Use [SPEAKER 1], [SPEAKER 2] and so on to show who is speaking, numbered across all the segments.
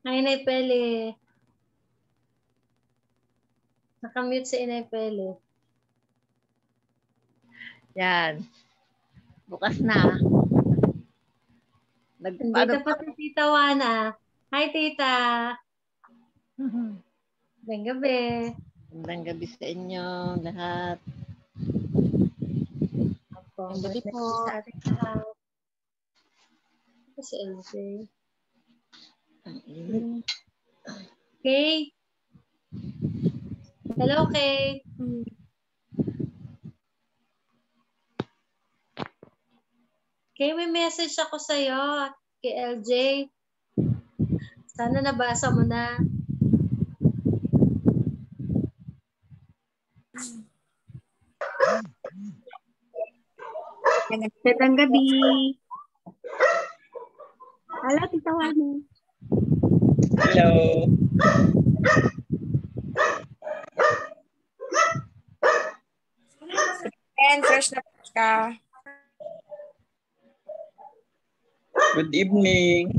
[SPEAKER 1] Hi, Inay Pele. Nakamute si Inay Pele.
[SPEAKER 2] Yan. Bukas na.
[SPEAKER 1] Nandito pa si Tita Wana. Hi, Tita. Magandang gabi.
[SPEAKER 2] Magandang gabi sa inyo lahat.
[SPEAKER 1] Magandang gabi po sa ating lahat. Ito si LJ. Kay. Hello, Kay. Kay, may message ako sa'yo kay LJ. Sana nabasa mo na.
[SPEAKER 3] Magandang gabi. Hello, Tita Wani.
[SPEAKER 4] Hello.
[SPEAKER 3] And fresh na ka.
[SPEAKER 4] Good evening.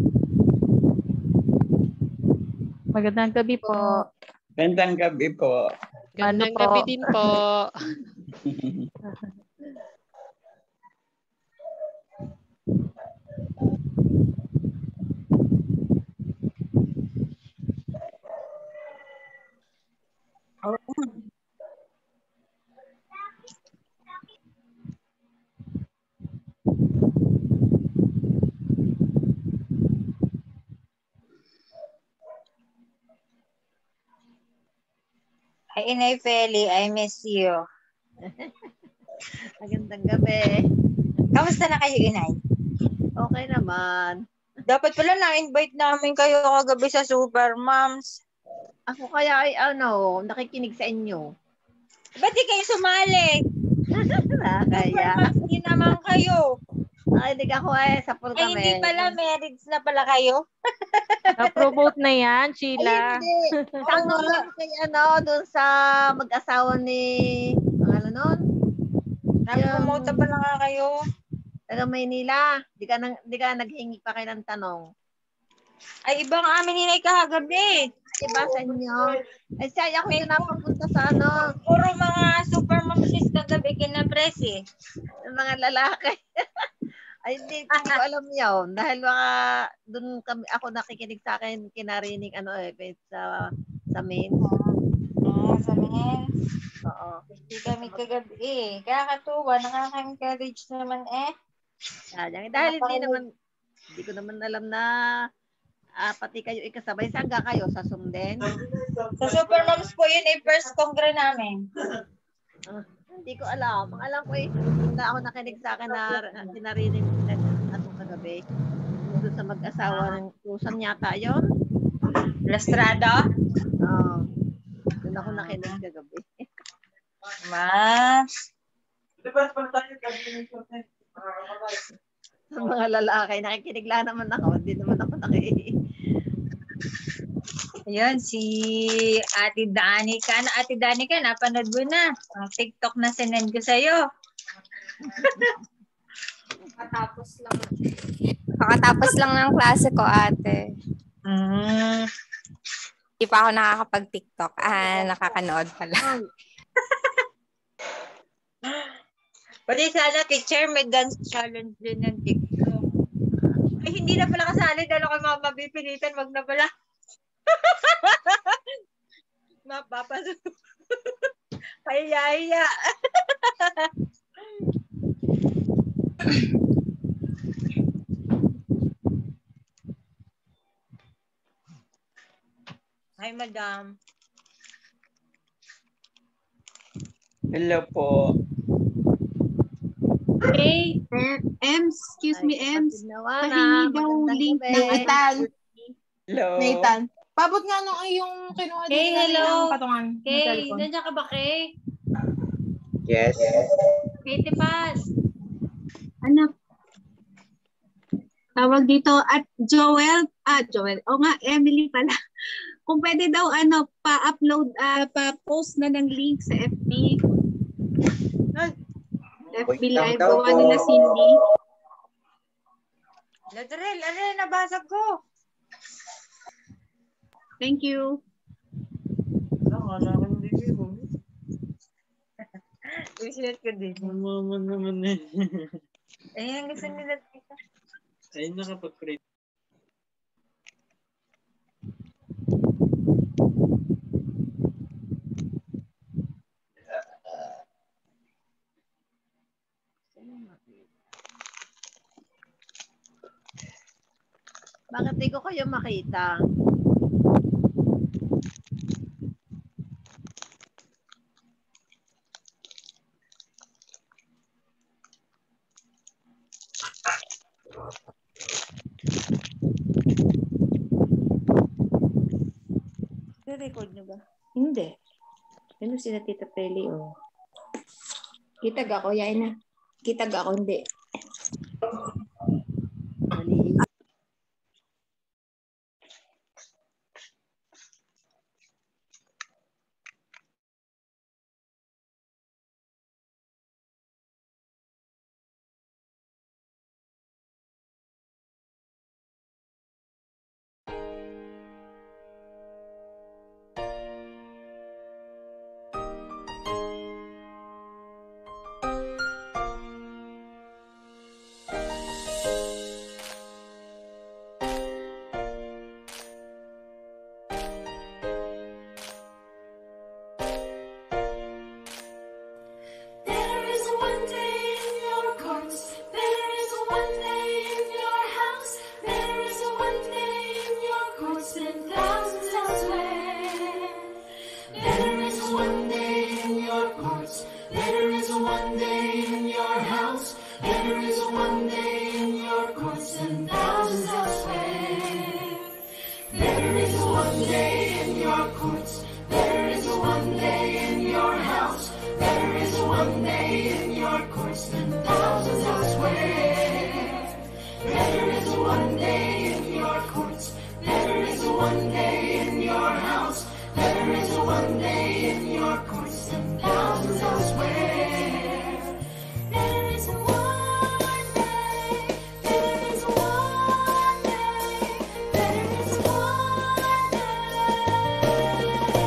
[SPEAKER 5] Magandang gabi po.
[SPEAKER 4] Magandang gabi po.
[SPEAKER 6] Magandang gabi din po.
[SPEAKER 7] Hi, Inay Feli. I miss you.
[SPEAKER 2] Magandang gabi.
[SPEAKER 7] Kamusta na kayo, Inay?
[SPEAKER 2] Okay naman.
[SPEAKER 7] Dapat pala na-invite namin kayo kagabi sa Super Moms.
[SPEAKER 2] Ako kaya ay nakikinig sa inyo.
[SPEAKER 7] Ba't di kayo sumali?
[SPEAKER 2] Kaya.
[SPEAKER 7] Super Moms din naman kayo.
[SPEAKER 2] Nakinig ako sa pool
[SPEAKER 7] Ay,
[SPEAKER 2] kami.
[SPEAKER 7] hindi pala. Married na pala kayo.
[SPEAKER 5] Na-promote na yan, Sheila.
[SPEAKER 2] Ay, hindi. Tanong lang kay doon sa mag-asawa ni, ano nun?
[SPEAKER 7] Na-promote pala nga kayo.
[SPEAKER 2] Taga Maynila. Di ka naghingi pa kayo ng tanong.
[SPEAKER 7] Ay, ibang amin Inay kahagabi.
[SPEAKER 2] Diba sa inyo? Ay, siya ako napapunta sa
[SPEAKER 7] Puro mga Super Moms kagabi kinapres eh.
[SPEAKER 2] ng mga lalaki. Ay, hindi ko alam yun. Dahil baka doon ako nakikinig sa akin, kinarinig sa main.
[SPEAKER 7] Sa main.
[SPEAKER 2] Oo.
[SPEAKER 7] Hindi kami kagabi eh. Kakatuwa, nakaka-encourage naman eh.
[SPEAKER 2] Dahil hindi ko naman alam na pati kayo ikasabay. Saan ka kayo? Sa Sumden?
[SPEAKER 7] Sa Super Moms po yun eh, first congress namin.
[SPEAKER 2] Hindi ko alam. Ang alam ko hindi ako nakinig sa akin na kinarinig atong kagabi. Doon sa mag-asawa ng Susan yata yun.
[SPEAKER 7] Lastrada?
[SPEAKER 2] Oo. Doon ako nakinig kagabi.
[SPEAKER 7] Mas.
[SPEAKER 2] Sa mga lalaki, nakikinig lang naman ako. Hindi naman ako nakikinig.
[SPEAKER 7] Ayun, si Ate Danica. Ate Danica, napanood mo na. Ang TikTok na sinend ko sa'yo.
[SPEAKER 3] Kakatapos lang ng klase ko, ate.
[SPEAKER 7] Mm.
[SPEAKER 3] Hindi pa ako nakakapag-TikTok. Nakakanood pala.
[SPEAKER 7] Pwede sana, teacher, may dance challenge din ng TikTok. Ay, hindi na pala kasali dahil ako mabipilitan. Wag na pala. Mapapasunod. Kaya. Hi, madam.
[SPEAKER 4] Hello po.
[SPEAKER 1] Hey,
[SPEAKER 3] Excuse me, Ems.
[SPEAKER 2] Nawana,
[SPEAKER 3] Pahingi daw link ng Nathan.
[SPEAKER 4] Hello.
[SPEAKER 3] Nathan. Pabot nga nung yung kinuha din
[SPEAKER 1] Kay,
[SPEAKER 3] nila
[SPEAKER 1] hello.
[SPEAKER 3] ng patungan ng
[SPEAKER 1] Kay,
[SPEAKER 3] cellphone.
[SPEAKER 1] nandiyan ka ba, Kay?
[SPEAKER 4] Yes.
[SPEAKER 1] Kay Tipas.
[SPEAKER 3] Anak. Tawag dito at Joel. Joel. O nga, Emily pala. Kung pwede daw, pa-upload, pa-post na ng link sa FB. FB Live. Gawa nila Cindy.
[SPEAKER 7] Ladrel, nabasag ko.
[SPEAKER 3] Thank you.
[SPEAKER 7] Susunod ko din.
[SPEAKER 4] Mama naman eh.
[SPEAKER 7] Ayun ang gusto nila.
[SPEAKER 4] Ayun nakapag-create.
[SPEAKER 2] Bakit di ko kayo makita?
[SPEAKER 7] I-record nyo ba?
[SPEAKER 1] Hindi. Ano sila Tita Peli, oh. Kitag ako, yan na. Kitag ako, hindi.
[SPEAKER 2] Mali.
[SPEAKER 8] There is one day in your courts, there is one day in your house, there is one day in your courts and thousands elsewhere. There is one day in your courts, there is one day in your house, there is one day in your courts and thousands elsewhere. There is one day in your courts, there is one day in your house, there is one day in your courts and thousands elsewhere. There is one day in your courts, there is one day in your house, there is one day in your courts and thousands elsewhere. There is one day, there is one day, there is one day. There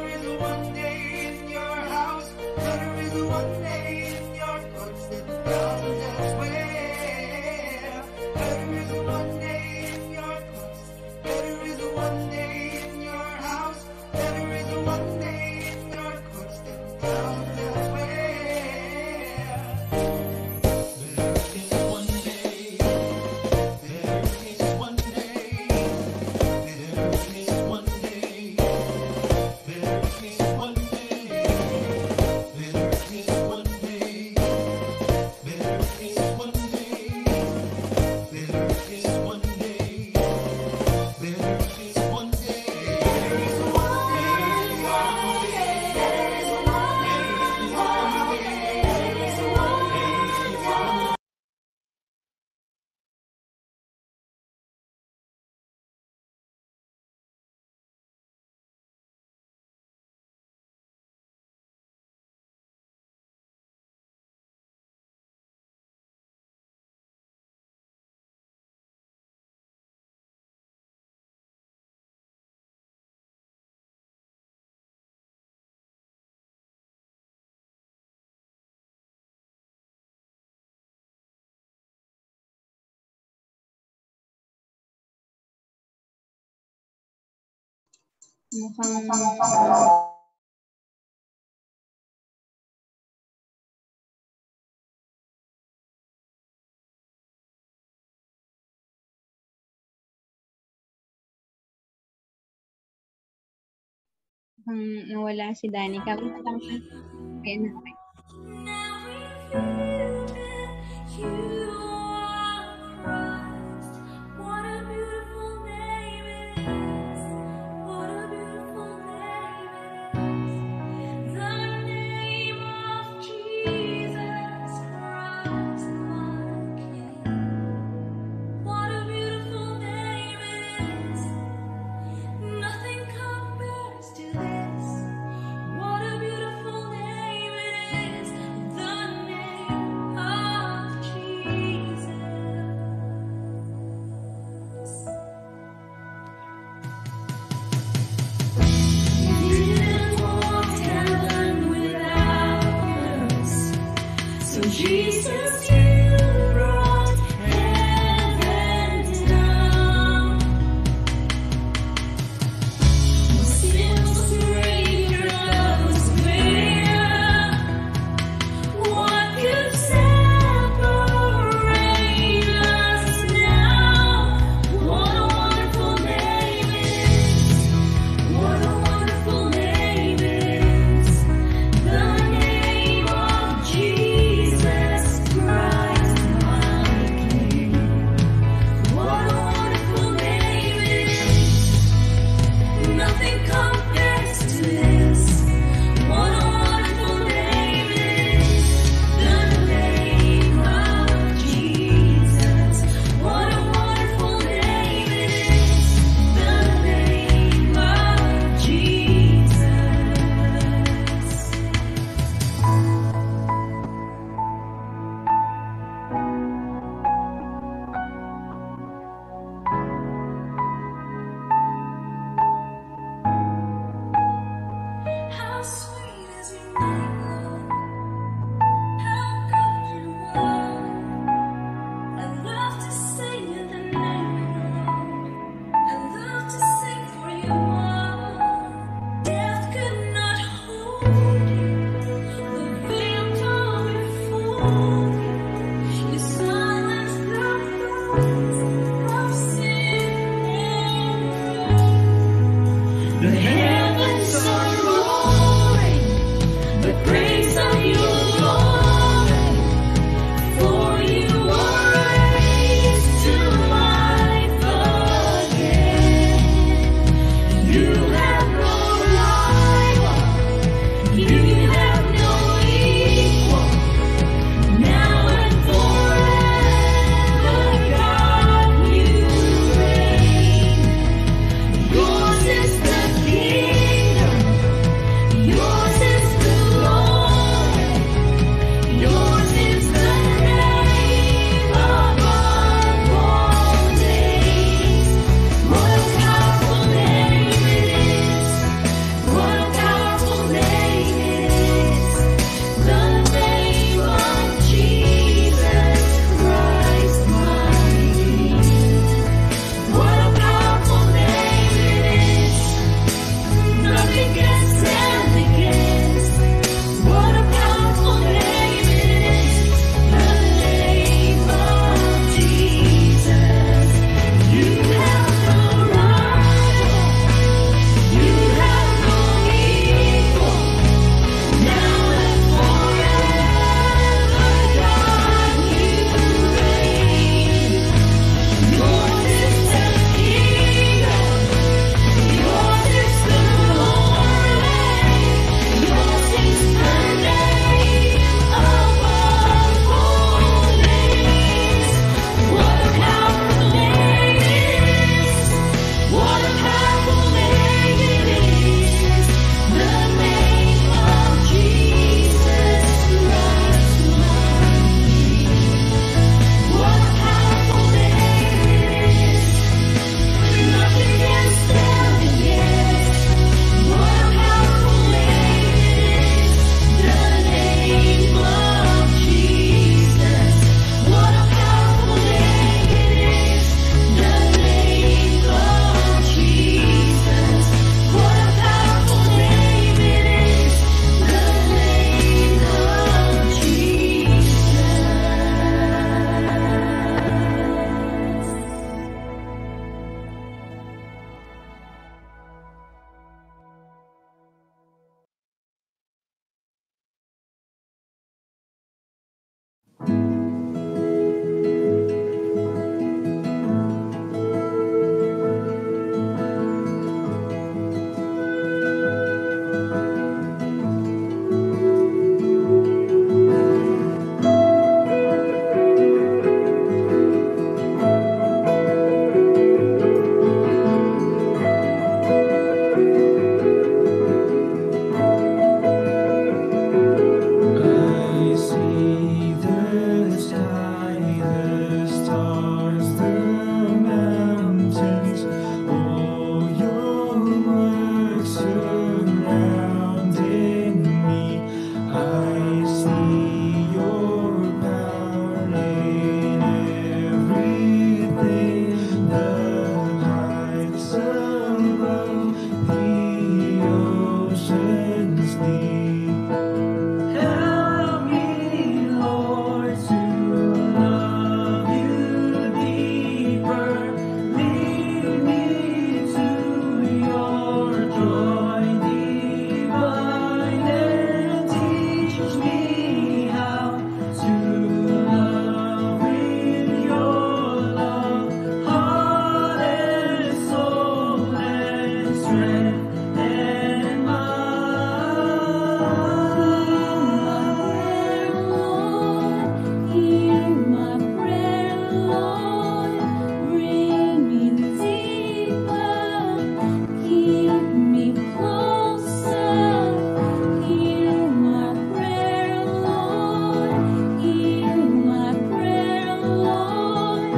[SPEAKER 8] is one day, there is one day, there is one
[SPEAKER 3] Nawala si Danica. Wait lang. Ayan na.
[SPEAKER 8] The heavens are roaring, the praise of your glory. For you are raised to life again. You have no rival, you have no equal. Now and forever, God, you reign. Yours is the kingdom, yours is the glory, yours is the name above all names. What a powerful name it is! What a powerful name it is! The name of Jesus Christ, my King. What a powerful name it is! Nothing can stand against. What a powerful name it is! The name of Jesus. You have no rival, you have no equal. Now and forever, God, you reign. Yours is the kingdom, yours is the glory, yours is the name above all names. What a powerful name it is! What a powerful name it is! The name of Jesus Christ, my King. What a powerful name it is! Nothing can stand against. What a powerful name it is! The name of Jesus. What a powerful name it is! The name of Jesus. What a powerful name it is! The name of Jesus.
[SPEAKER 9] I see the sky, the stars, the mountains, all your works surrounding me. I see your power in everything, the heights above, the oceans deep. Help me, Lord, to love you deeper. Lead me to your joy divine and teach me how to love with your love, heart and soul and strength and mind. Hear my prayer, Lord. Bring me deeper. Keep me closer. Hear my prayer, Lord. Hear my prayer, Lord.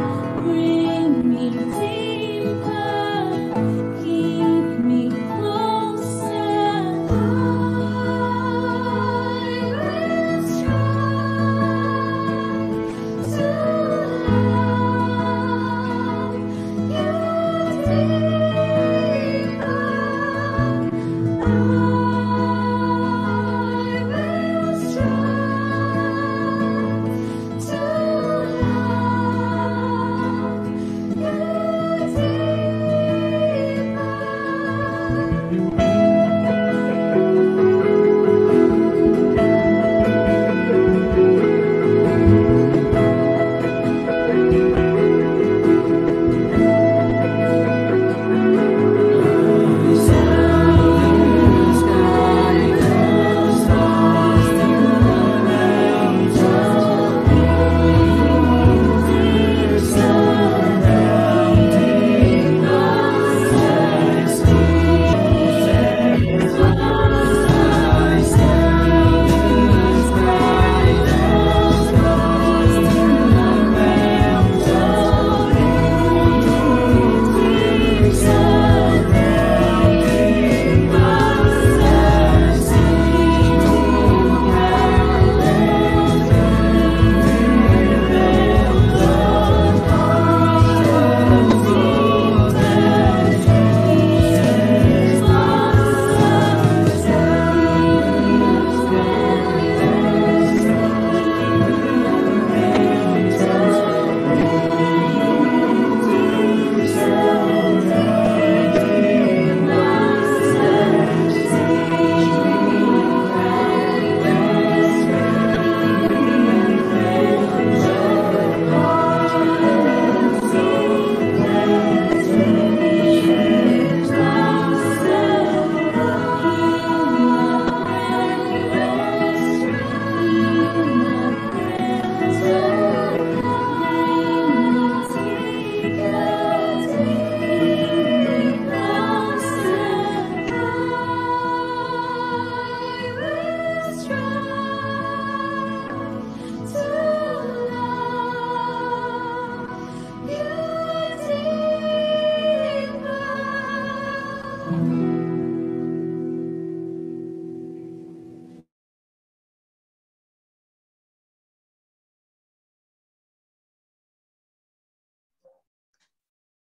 [SPEAKER 9] Bring me deeper. Keep me closer. I will strive to love you deeper.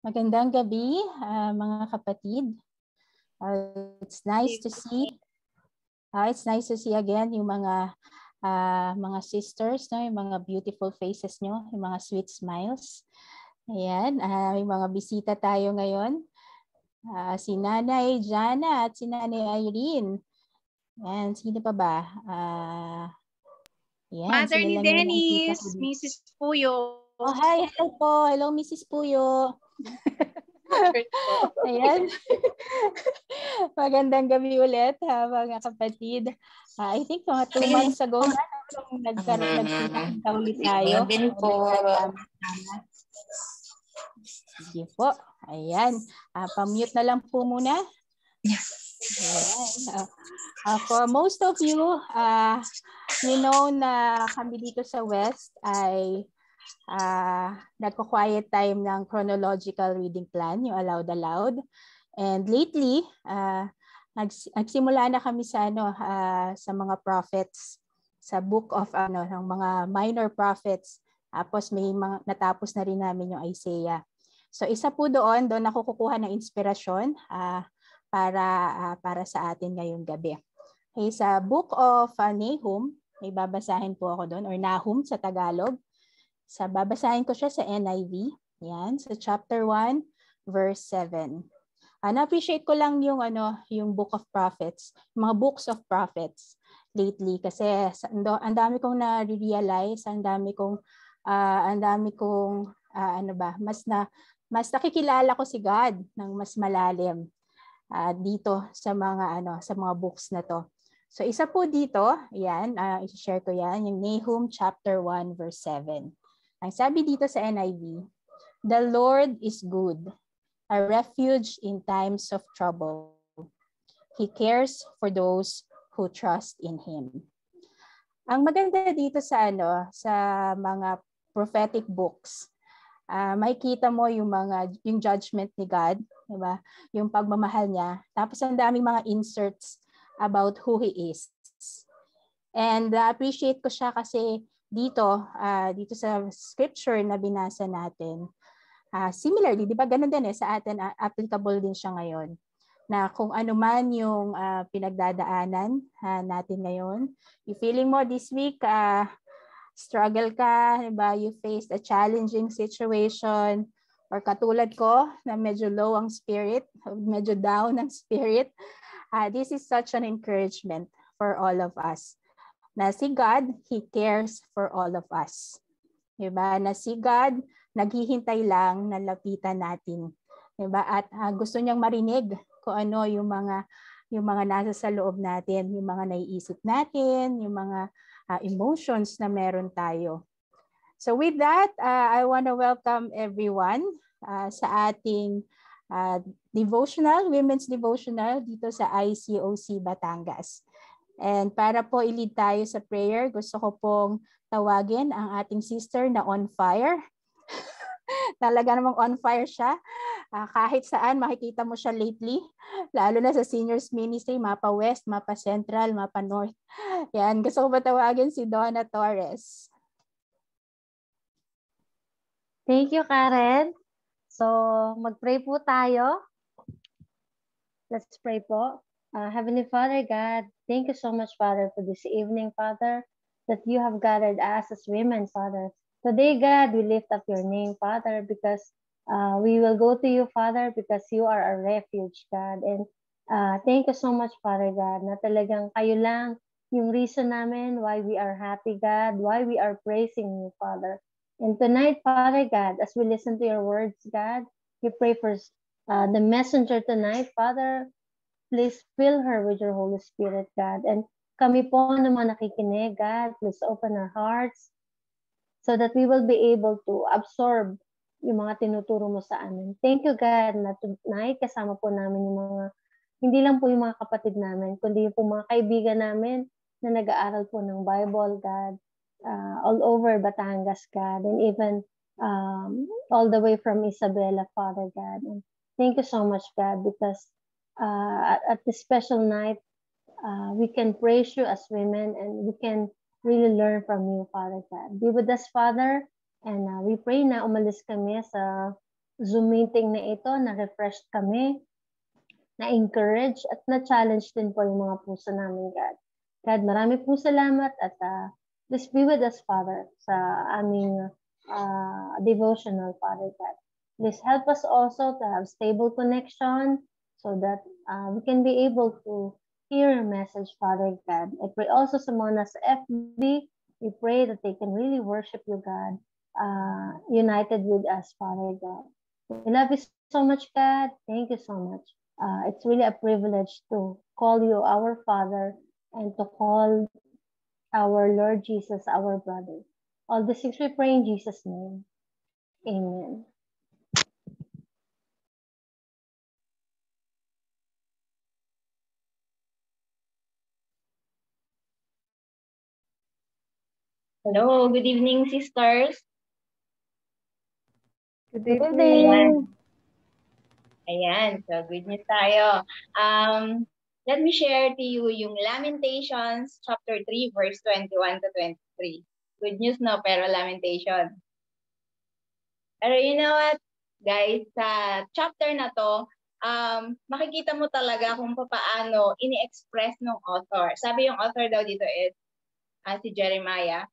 [SPEAKER 10] Magandang gabi, mga kapatid. It's nice to see. It's nice to see again yung mga sisters, no, yung mga beautiful faces nyo, yung mga sweet smiles. Ayan, may mga bisita tayo ngayon. Si Nanay Jana at si Nanay Irene. Ayan, sino pa ba? Ayan,
[SPEAKER 3] Mother
[SPEAKER 10] sila
[SPEAKER 3] ni
[SPEAKER 10] lang yung nakikita
[SPEAKER 3] Dennis,
[SPEAKER 10] ko dito.
[SPEAKER 3] Mrs. Puyo.
[SPEAKER 10] Oh, hi, hello po. Hello, Mrs. Puyo. Ayan. Magandang gabi ulit, mga kapatid. I think mga 2 months ago na nung nagkita ulit tayo.
[SPEAKER 1] Din po.
[SPEAKER 10] Sige po. Ayan. Pa-mute na lang po muna. Ayan. For most of you, you know na kami dito sa West ay nagko-quiet time ng chronological reading plan, yung allowed aloud. And lately, nagsimula na kami sa sa mga prophets, sa book of ng mga minor prophets. Tapos may mga natapos na rin namin yung Isaiah. So isa po doon ako kukuha ng inspirasyon para sa atin ngayong gabi. Okay, sa book of Nahum, may babasahin po ako doon, or Nahum sa Tagalog. Babasahin ko siya sa NIV. Yan, sa chapter 1, verse 7. Na-appreciate ko lang yung book of prophets, mga books of prophets lately kasi ang dami kong na-realize, ang dami kong mas nakikilala ko si God ng mas malalim dito sa mga books na to. So isa po dito, yan, i-share ko yan, yung Nahum chapter 1 verse 7. Ang sabi dito sa NIV, "The Lord is good, a refuge in times of trouble. He cares for those who trust in Him." Ang maganda dito sa mga prophetic books, makikita mo yung judgment ni God, di ba? Yung pagmamahal niya. Tapos ang daming mga inserts about who He is. And appreciate ko siya kasi dito sa scripture na binasa natin, similarly, di ba ganun din sa atin, applicable din siya ngayon, na kung ano man yung pinagdadaanan natin ngayon, you feeling mo this week, struggle ka, di ba? You faced a challenging situation, or katulad ko na medyo low ang spirit, medyo down ang spirit, this is such an encouragement for all of us. Na si God, He cares for all of us. Diba? Na si God, naghihintay lang na lapitan natin. Diba? At gusto niyang marinig kung ano yung mga nasa sa loob natin, yung mga naiisip natin, yung mga emotions na meron tayo. So with that, I want to welcome everyone sa ating devotional, women's devotional dito sa ICOC Batangas. And para po i-lead tayo sa prayer, gusto ko pong tawagin ang ating sister na on fire. Talaga namang on fire siya. Kahit saan makikita mo siya lately, lalo na sa seniors ministry, Mapa West, Mapa Central, Mapa North. Yan, gusto ko ba tawagin si Donna Torres.
[SPEAKER 11] Thank you, Karen. So, mag-pray po tayo. Let's pray po. Heavenly Father, God, thank you so much, Father, for this evening, Father, that you have gathered us as women, Father. Today, God, we lift up your name, Father, because we will go to you, Father, because you are our refuge, God. And thank you so much, Father God, na talagang kayo lang yung reason namin why we are happy, God, why we are praising you, Father. And tonight, Father God, as we listen to your words, God, we pray for the messenger tonight, Father. Please fill her with your Holy Spirit, God. And kami po naman nakikinig, God, please open our hearts so that we will be able to absorb yung mga tinuturo mo sa amin. Thank you, God, na tonight kasama po namin yung mga, hindi lang po yung mga kapatid namin, kundi yung po mga kaibigan namin na nag-aaral po ng Bible, God, all over Batangas, God, and even all the way from Isabela, Father God. And thank you so much, God, because at this special night, we can praise you as women and we can really learn from you, Father God. Be with us, Father, and we pray na umalis kami sa Zoom meeting na ito, na-refreshed kami, na-encourage at na-challenge din po yung mga puso namin, God. God, marami pong salamat at please be with us, Father, sa aming devotional, Father God. Please help us also to have stable connection so that we can be able to hear your message, Father God. I pray also sa mga nasa FB, we pray that they can really worship you, God, united with us, Father God. We love you so much, God. Thank you so much. It's really a privilege to call you our Father and to call our Lord Jesus our brother. All these things we pray in Jesus' name. Amen.
[SPEAKER 1] Hello, good evening, sisters.
[SPEAKER 5] Good
[SPEAKER 11] Good
[SPEAKER 5] evening.
[SPEAKER 11] evening.
[SPEAKER 1] Ayan, so good news tayo. Let me share to you yung Lamentations chapter 3 verse 21 to 23. Good news no, pero Lamentation. Pero you know what, guys, sa chapter na to, makikita mo talaga kung paano ini-express ng author. Sabi yung author daw dito is si Jeremiah.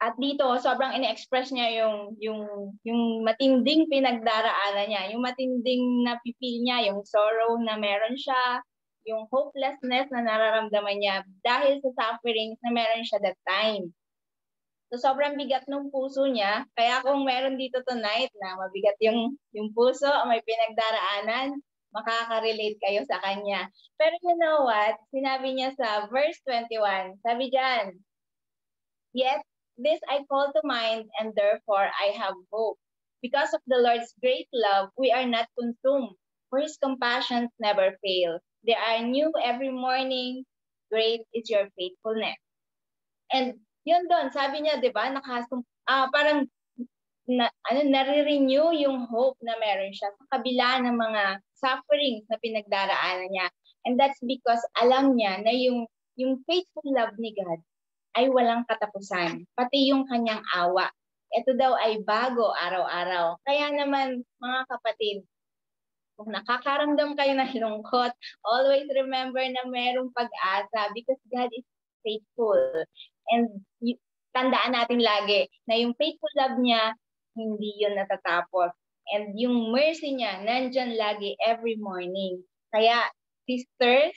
[SPEAKER 1] At dito, sobrang ini-express niya yung matinding pinagdaraanan niya, yung matinding napipil niya, yung sorrow na meron siya, yung hopelessness na nararamdaman niya dahil sa sufferings na meron siya that time. So sobrang bigat ng puso niya, kaya kung meron dito tonight na mabigat yung puso, may pinagdaraanan, makaka-relate kayo sa kanya. Pero you know what? Sinabi niya sa verse 21, sabi diyan, "Yet this I call to mind, and therefore I have hope. Because of the Lord's great love, we are not consumed, for His compassions never fail. They are new every morning. Great is your faithfulness." And yun doon, sabi niya, di ba, parang nare-renew yung hope na meron siya sa kabila ng mga sufferings na pinagdaraanan niya. And that's because alam niya na yung faithful love ni God ay walang katapusan, pati yung kanyang awa. Ito daw ay bago araw-araw. Kaya naman, mga kapatid, kung nakakaramdam kayo ng lungkot, always remember na merong pag-asa because God is faithful. And tandaan natin lagi na yung faithful love niya, hindi yun natatapos. And yung mercy niya, nandyan lagi every morning. Kaya, sisters,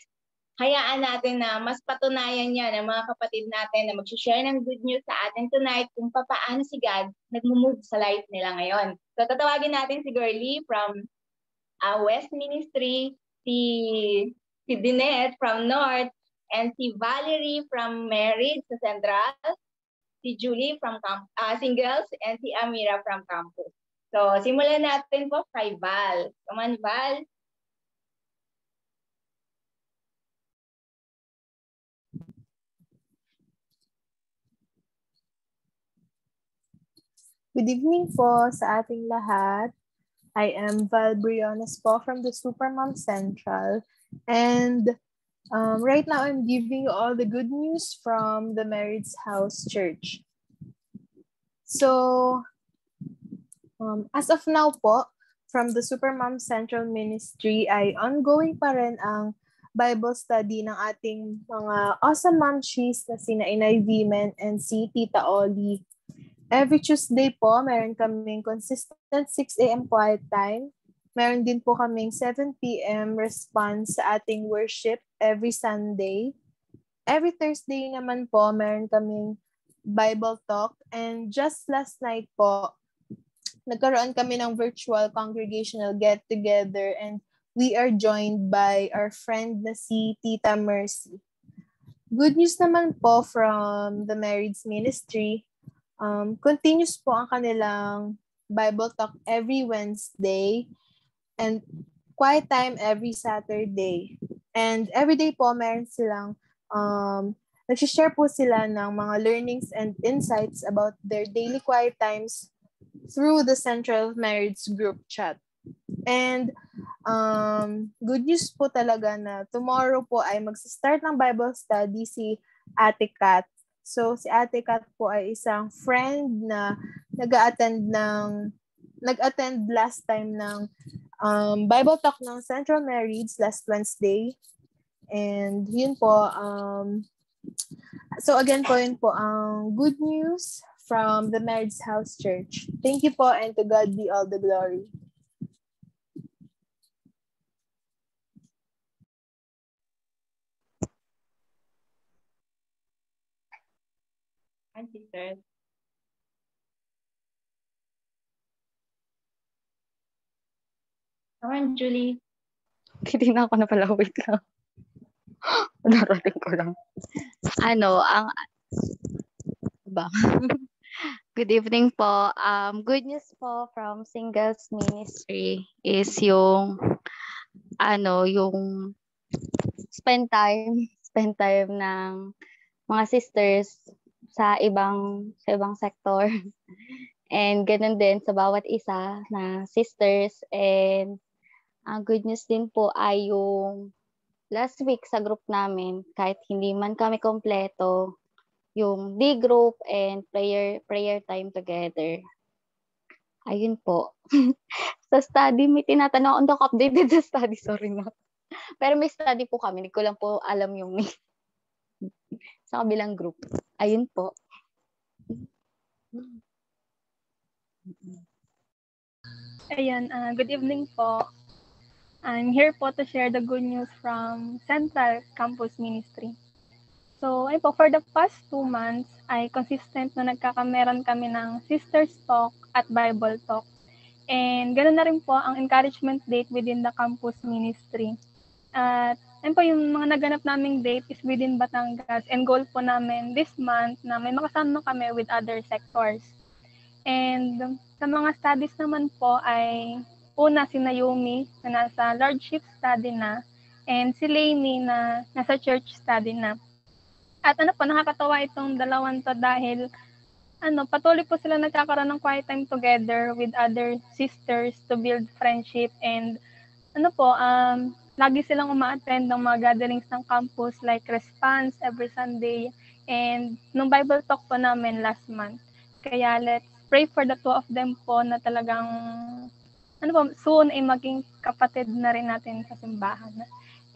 [SPEAKER 1] hayaan natin na mas patunayan niya ng mga kapatid natin na mag-share ng good news sa atin tonight kung paano si God nag-move sa life nila ngayon. So, tatawagin natin si Girlie from West Ministry, si Dinette from North, and si Valerie from Married sa Central, si Julie from Singles, and si Amira from Campus. So, simulan natin po kay Val. Come on, Val.
[SPEAKER 12] Good evening po sa ating lahat. I am Val Briones po from the Supermom Central. And right now, I'm giving you all the good news from the Married's House Church. So, as of now po, from the Supermom Central Ministry ay ongoing pa rin ang Bible study ng ating mga awesome momshies na sina Inay Vimen and si Tita Oli. Every Tuesday po, meron kaming consistent 6 a.m. quiet time. Meron din po kaming 7 p.m. response sa ating worship every Sunday. Every Thursday naman po, meron kaming Bible talk. And just last night po, nagkaroon kami ng virtual congregational get-together and we are joined by our friend na si Tita Mercy. Good news naman po from the Married's Ministry. Continuous po ang kanilang Bible talk every Wednesday and quiet time every Saturday. And every day po, meron silang, nagsishare po sila ng mga learnings and insights about their daily quiet times through the Central Marriage Group chat. And good news po talaga na tomorrow po ay magsa-start ng Bible study si Ate Kat. So si Ate Kat po ay isang friend na nag-a-attend ng nag-attend last time ng Bible Talk ng Central Marrieds last Wednesday. And yun po, so again po, yun po ang good news from the Marrieds House Church. Thank you po, and to God be all the glory.
[SPEAKER 1] Hi, sisters. Come on, Julie.
[SPEAKER 13] Hindi na ako na pala. Wait lang. Narating ko lang. Ang ba? Good evening po. Good news po from Singles Ministry is yung spend time ng mga sisters sa ibang sector. And ganun din sa bawat isa na sisters. And ang good news din po ay yung last week sa group namin, kahit hindi man kami kompleto, yung D group and prayer time together. Ayun po. Sa study, may tinatanong, hindi ako updated sa study, sorry na. Pero may study po kami, hindi ko lang po alam yung sa kabilang group. Ayun po.
[SPEAKER 14] Ayan, good evening po. I'm here po to share the good news from Central Campus Ministry. So, ay po, for the past 2 months, ay consistent na nagkakameron kami ng Sisters Talk at Bible Talk. And ganoon na rin po ang encouragement date within the campus ministry. At ayun po, yung mga naganap naming date is within Batangas. And goal po namin this month na may makasama kami with other sectors. And sa mga studies naman po ay una si Naomi na nasa Lordship study na, and si Lainey na nasa church study na. At nakakatawa itong dalawang to dahil patuloy po sila nagkakaroon ng quiet time together with other sisters to build friendship, and lagi silang uma-attend ng mga gatherings ng campus like Response every Sunday and nung Bible Talk po namin last month. Kaya let's pray for the two of them po na talagang soon ay maging kapatid na rin natin sa simbahan.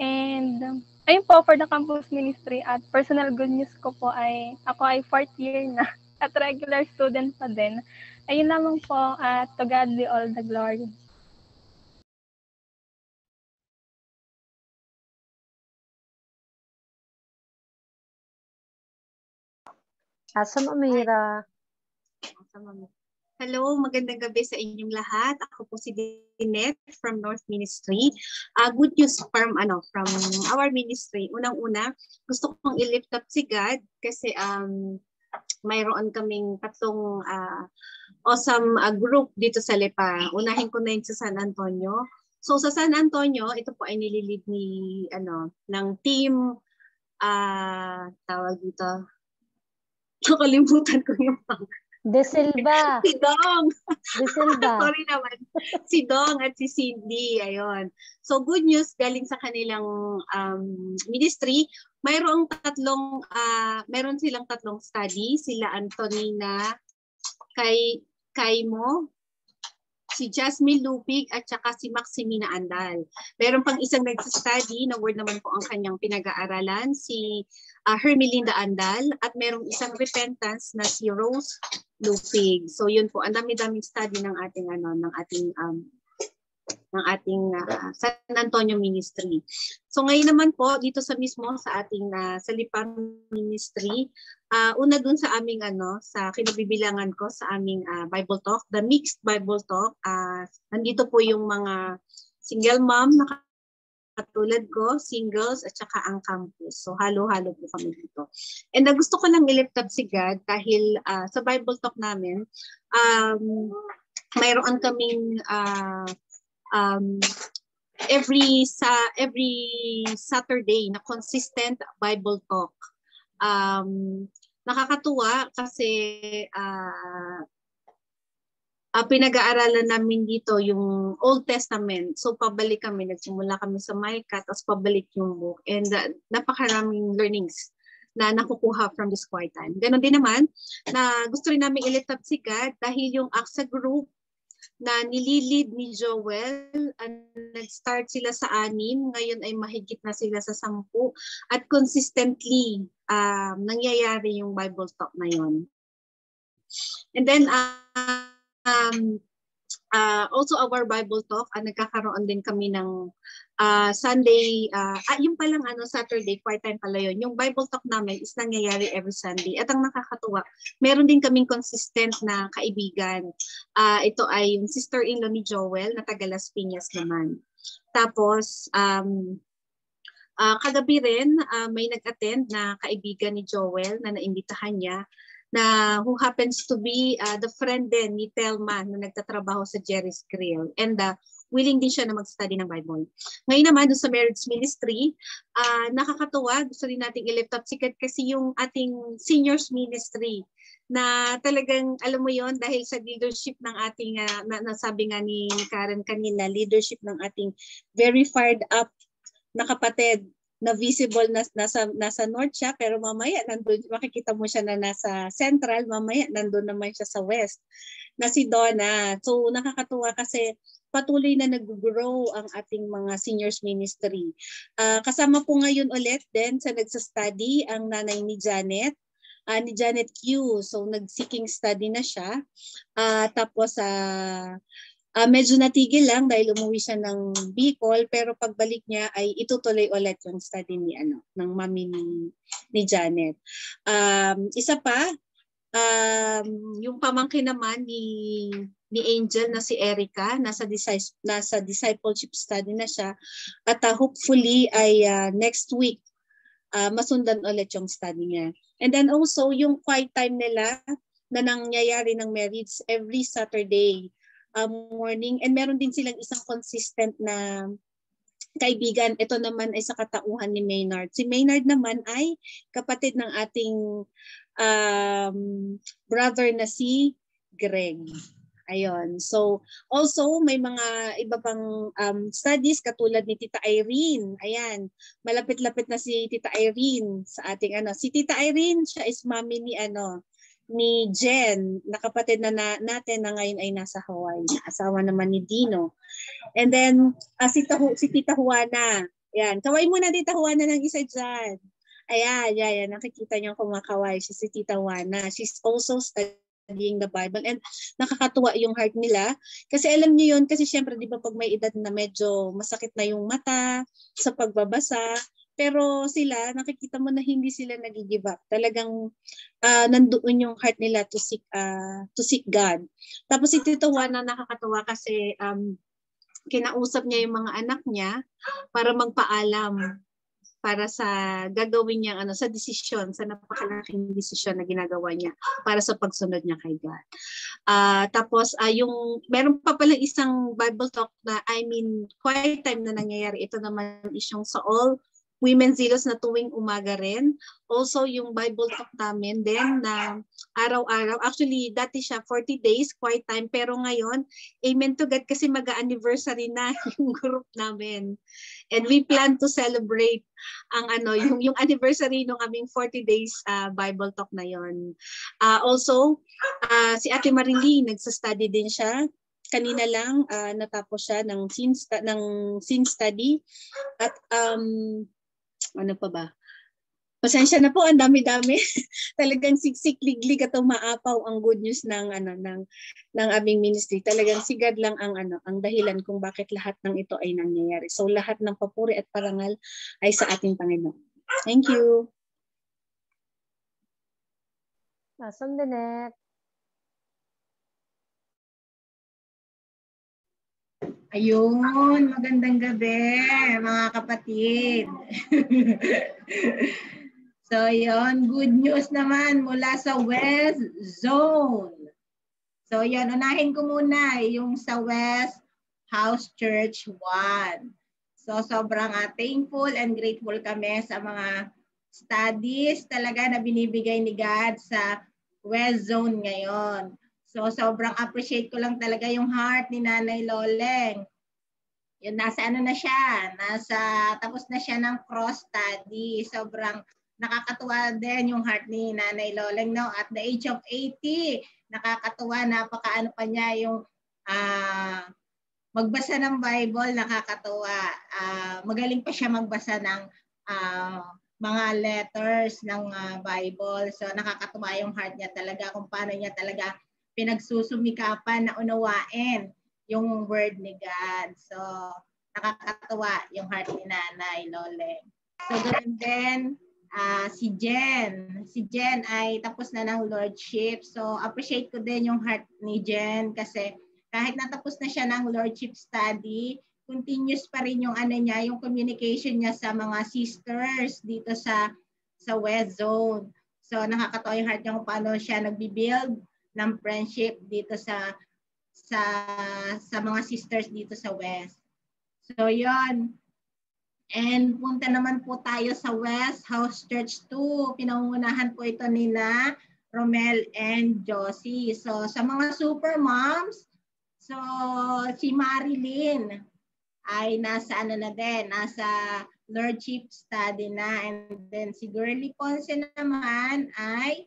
[SPEAKER 14] And ayun po, for the campus ministry at personal good news ko po ay ako ay 4th year na at regular student pa din. Ayun lamang po, at to God be all the glory.
[SPEAKER 11] Asa Mamira.
[SPEAKER 3] Hello, magandang gabi sa inyong lahat. Ako po si Dinette from North Ministry. Good news from our ministry. Unang-una, gusto kong i-lift up si God kasi mayroon kaming tatlong awesome group dito sa Lipa. Unahin ko na yung sa San Antonio. So sa San Antonio, ito po ay nililid ni ng team tawag dito. Nakalimutan ko yung
[SPEAKER 11] De Silva.
[SPEAKER 3] Si Dong.
[SPEAKER 11] De Silva.
[SPEAKER 3] Sorry naman. Si Dong at si Cindy. Ayun. So good news galing sa kanilang ministry. Meron silang tatlong study. Sila Antonina, Kaymo, si Jasmine Lupig at saka si Maximina Andal. Meron pang isang nagsa-study na word naman po ang kanyang pinag-aaralan, si Hermelinda Andal, at merong isang repentance na si Rose Lupig. So yun po, ang dami-daming study ng ating San Antonio Ministry. So ngayon naman po dito sa ating sa Lipa Ministry, una dun sa aming sa kinabibilangan ko sa aming Bible Talk, the mixed Bible Talk. Nandito po yung mga single mom na katulad ko, singles at saka ang campus. So halo-halo po kami dito. And gusto ko lang i-lift up si God dahil sa Bible Talk namin, mayroon kaming every Saturday na consistent Bible Talk. Nakakatuwa kasi pinag-aaralan namin dito yung Old Testament. So pabalik kami, nagsimula kami sa Micah, tapos pabalik yung book. And napakaraming learnings na nakukuha from this quiet time. Ganon din naman, na gusto rin namin i-lift up si God dahil yung AXA group na nililid ni Joel. Nag-start sila sa 6, ngayon ay mahigit na sila sa 10. At consistently, nangyayari yung Bible talk na yun. And then, also our Bible talk, nagkakaroon din kami ng Sunday, yung palang Saturday, quiet time pala yun. Yung Bible talk namin is nangyayari every Sunday. At ang nakakatuwa, meron din kaming consistent na kaibigan. Ito ay yung sister-in-law ni Joel na taga Las Piñas naman. Tapos, kagabi rin, may nag-attend na kaibigan ni Joel na naimbitahan niya, na who happens to be the friend din ni Telma na nagtatrabaho sa Jerry's Grill. And willing din siya na mag-study ng Bible. Ngayon naman, doon sa marriage ministry, nakakatuwa. Gusto rin nating i-lift up sikat kasi yung ating seniors ministry na talagang, alam mo yon dahil sa leadership ng ating, nasabi nga ni Karen kanina, leadership ng ating very fired up na kapatid na visible na nasa north siya, pero mamaya nandun, makikita mo siya na nasa central, mamaya nandun naman siya sa west, na si Donna. So nakakatuwa kasi patuloy na nag-grow ang ating mga seniors ministry. Kasama po ngayon ulit din sa nagsa-study ang nanay ni Janet Q. So nag-seeking study na siya. Tapos medyo natigil lang dahil umuwi siya ng Bicol, pero pagbalik niya ay itutuloy ulit yung study ni ng mami ni Janet. Isa pa, yung pamangkin naman ni Angel na si Erica, nasa discipleship study na siya, at hopefully ay next week masundan ulit yung study niya. And then also yung quiet time nila na nangyayari ng marriage every Saturday morning, and meron din silang isang consistent na kaibigan. Ito naman ay sa katauhan ni Maynard. Si Maynard naman ay kapatid ng ating brother na si Greg. Ayun. So, also may mga iba pang studies katulad ni Tita Irene. Ayan. Malapit-lapit na si Tita Irene sa ating Si Tita Irene, siya is mami ni Jen, na kapatid na natin na ngayon ay nasa Hawaii. Asawa naman ni Dino. And then, si Tita Juana. Ayan. Kaway muna Tita Juana ng isa dyan. Ayan. Nakikita niyo kumakaway siya, si Tita Juana. She's also studying the Bible. And nakakatuwa yung heart nila. Kasi alam niyo yun, kasi syempre, di ba pag may edad na medyo masakit na yung mata sa pagbabasa, pero sila, nakikita mo na hindi sila nag-give up. Talagang nandoon yung heart nila to seek God. Tapos si Tito Juana nakakatawa kasi kinausap niya yung mga anak niya para magpaalam para sa gagawin niya sa desisyon, sa napakalaking desisyon na ginagawa niya para sa pagsunod niya kay God. Tapos yung meron pa pala isang Bible talk na quiet time na nangyayari. Ito naman is yung sa all Women Zealous na tuwing umaga rin. Also, yung Bible talk namin din na araw-araw. Actually, dati siya 40 days, quiet time. Pero ngayon, amen to God kasi mag-anniversary na yung group namin. And we plan to celebrate ang yung anniversary ng aming 40 days Bible talk na yon. Also, si Ate Marilee, nagsa-study din siya. Kanina lang natapos siya ng sin study. At ano pa ba? Pasensya na po, ang dami-dami. Talagang siksik-liglig at umaapaw ang good news ng aming ministry. Talagang sigad lang ang dahilan kung bakit lahat ng ito ay nangyayari. So lahat ng papuri at parangal ay sa ating Panginoon. Thank you.
[SPEAKER 11] Awesome, Danette.
[SPEAKER 15] Ayun, magandang gabi mga kapatid. So yon, good news naman mula sa West Zone. So yon, unahin ko muna yung sa West House Church 1. So sobrang thankful and grateful kami sa mga studies talaga na binibigay ni God sa West Zone ngayon. So, sobrang appreciate ko lang talaga yung heart ni Nanay Loleng. Yun, nasa na siya. Tapos na siya ng cross study. Sobrang nakakatuwa din yung heart ni Nanay Loleng. No? At the age of 80, nakakatuwa, napakaano pa niya yung magbasa ng Bible, nakakatuwa. Magaling pa siya magbasa ng mga letters ng Bible. So nakakatuwa yung heart niya talaga kung paano niya talaga pinagsusumikapan na unawain yung word ni God. So nakakatuwa yung heart ni Nanay Lole. So ganun din si Jen. Si Jen ay tapos na ng Lordship. So appreciate ko din yung heart ni Jen kasi kahit natapos na siya ng Lordship study, continuous pa rin yung niya, yung communication niya sa mga sisters dito sa West Zone. So nakakatawa yung heart niya kung paano siya nagbi-build ng friendship dito sa mga sisters dito sa West. So yon. And punta naman po tayo sa West House Church 2. Pinangunahan po ito nina Romel and Josie. So sa mga super moms, so si Marilyn ay nasa na din, nasa Lordship study na. And then si Girly Ponce naman ay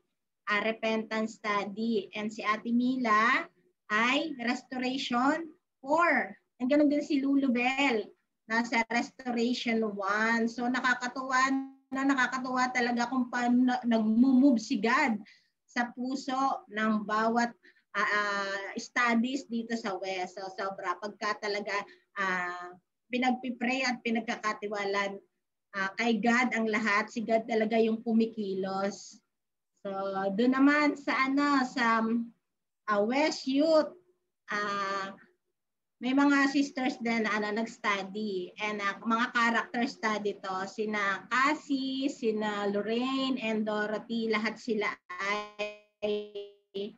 [SPEAKER 15] repentance study. And si Ate Mila ay Restoration 4. And ganoon din si Lulu Bell, nasa Restoration 1. So nakakatuwa talaga kung paano nag-move si God sa puso ng bawat studies dito sa West. So sobra pagka talaga pinagpipray at pinagkakatiwalan kay God ang lahat, si God talaga yung pumikilos. So doon naman sa West Youth, may mga sisters din na nag-study and mga character study to, sina Cassie, sina Lorraine and Dorothy, lahat sila ay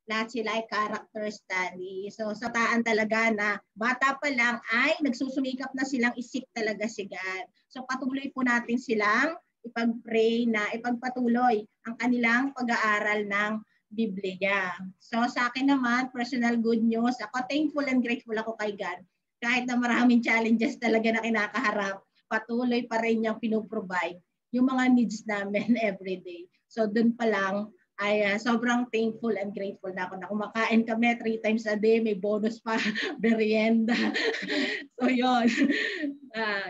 [SPEAKER 15] lahat sila ay character study. So sa taan talaga na bata pa lang ay nagsusumikap na silang isip talaga si God. So patuloy po natin silang ipag-pray na ipagpatuloy ang kanilang pag-aaral ng Biblia. So sa akin naman, personal good news, ako thankful and grateful ako kay God. Kahit na maraming challenges talaga na kinakaharap, patuloy pa rin niyang pinuprovide yung mga needs namin every day. So doon pa lang ay sobrang thankful and grateful na ako na kumakain kami 3 times a day, may bonus pa, merienda. So yun.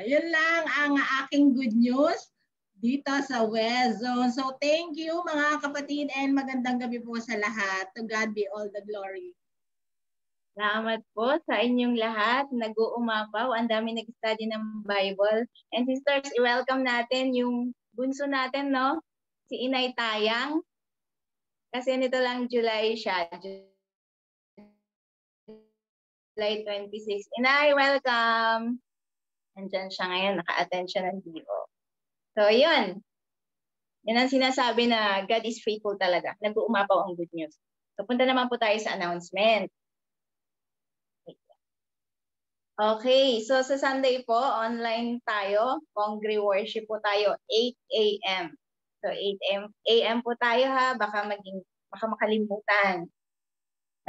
[SPEAKER 15] Yun lang ang aking good news dito sa West Zone. So thank you mga kapatid and magandang gabi po sa lahat. To God be all the glory.
[SPEAKER 1] Salamat po sa inyong lahat. Nag-uumapaw. Ang dami nag-study ng Bible. And sisters, i-welcome natin yung bunso natin, no? Si Inay Tayang. Kasi nito lang July siya. July 26. Inay, welcome! Nandyan siya ngayon. Naka-attend siya ng DO. So, yun. Yan ang sinasabi na God is faithful talaga. Nag-uumapaw ang good news. So, punta naman po tayo sa announcement. Okay, so sa Sunday po, online tayo. Congre worship po tayo, 8 a.m. So 8 a.m. po tayo ha, baka makalimutan.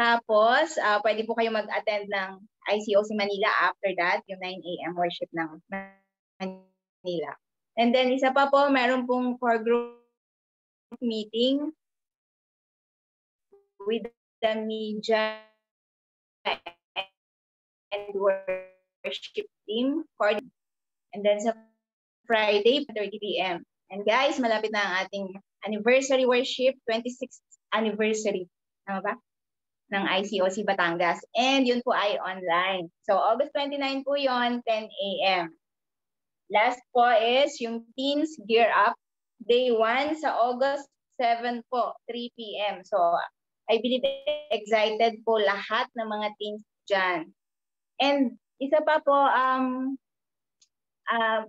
[SPEAKER 1] Tapos, pwede po kayo mag-attend ng ICOC Manila after that, yung 9 a.m. worship ng Manila. And then, isa pa po, meron pong core group meeting with the media and worship team. And then sa Friday, 30 p.m. And guys, malapit na ang ating anniversary worship, 26th anniversary. Tama ba? Ng ICOC Batangas. And yun po ay online. So August 29 po yon, 10 a.m. Last po is yung Teens Gear Up. Day 1 sa August 7 po, 3 p.m. So I believe excited po lahat ng mga teens dyan. And isa pa po,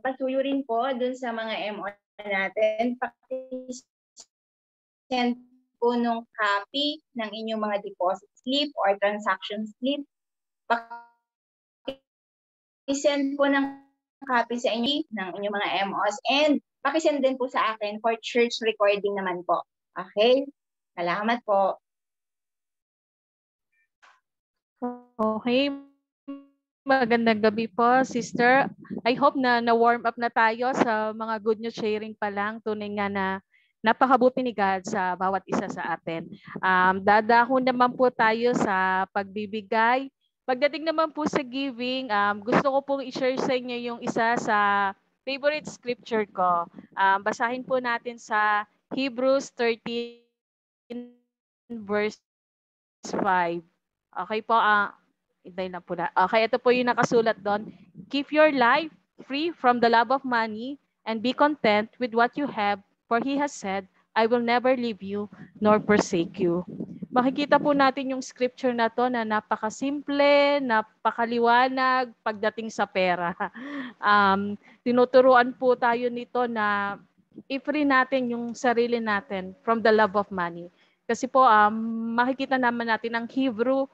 [SPEAKER 1] pasuyo rin po dun sa mga MO natin. Pakisend po nung copy ng inyong mga deposit slip or transaction slip. Pakisend po ng copy sa inyo ng inyong mga MOs. And pakisend din po sa akin for church recording naman po. Okay? Salamat po.
[SPEAKER 5] Okay. Magandang gabi po, sister. I hope na na-warm up na tayo sa mga good news sharing pa lang. Tunay nga na napakabuti ni God sa bawat isa sa atin. Dadako naman po tayo sa pagbibigay. Pagdating naman po sa giving, gusto ko pong i-share sa inyo yung isa sa favorite scripture ko. Basahin po natin sa Hebrews 13 verse 5. Okay po, hintay na po na. Okay, ito po yung nakasulat doon. Keep your life free from the love of money and be content with what you have, for He has said, I will never leave you nor forsake you. Makikita po natin yung scripture na to na napakasimple, napakaliwanag pagdating sa pera. Tinuturuan po tayo nito na i-free natin yung sarili natin from the love of money. Kasi po, makikita naman natin ang Hebrew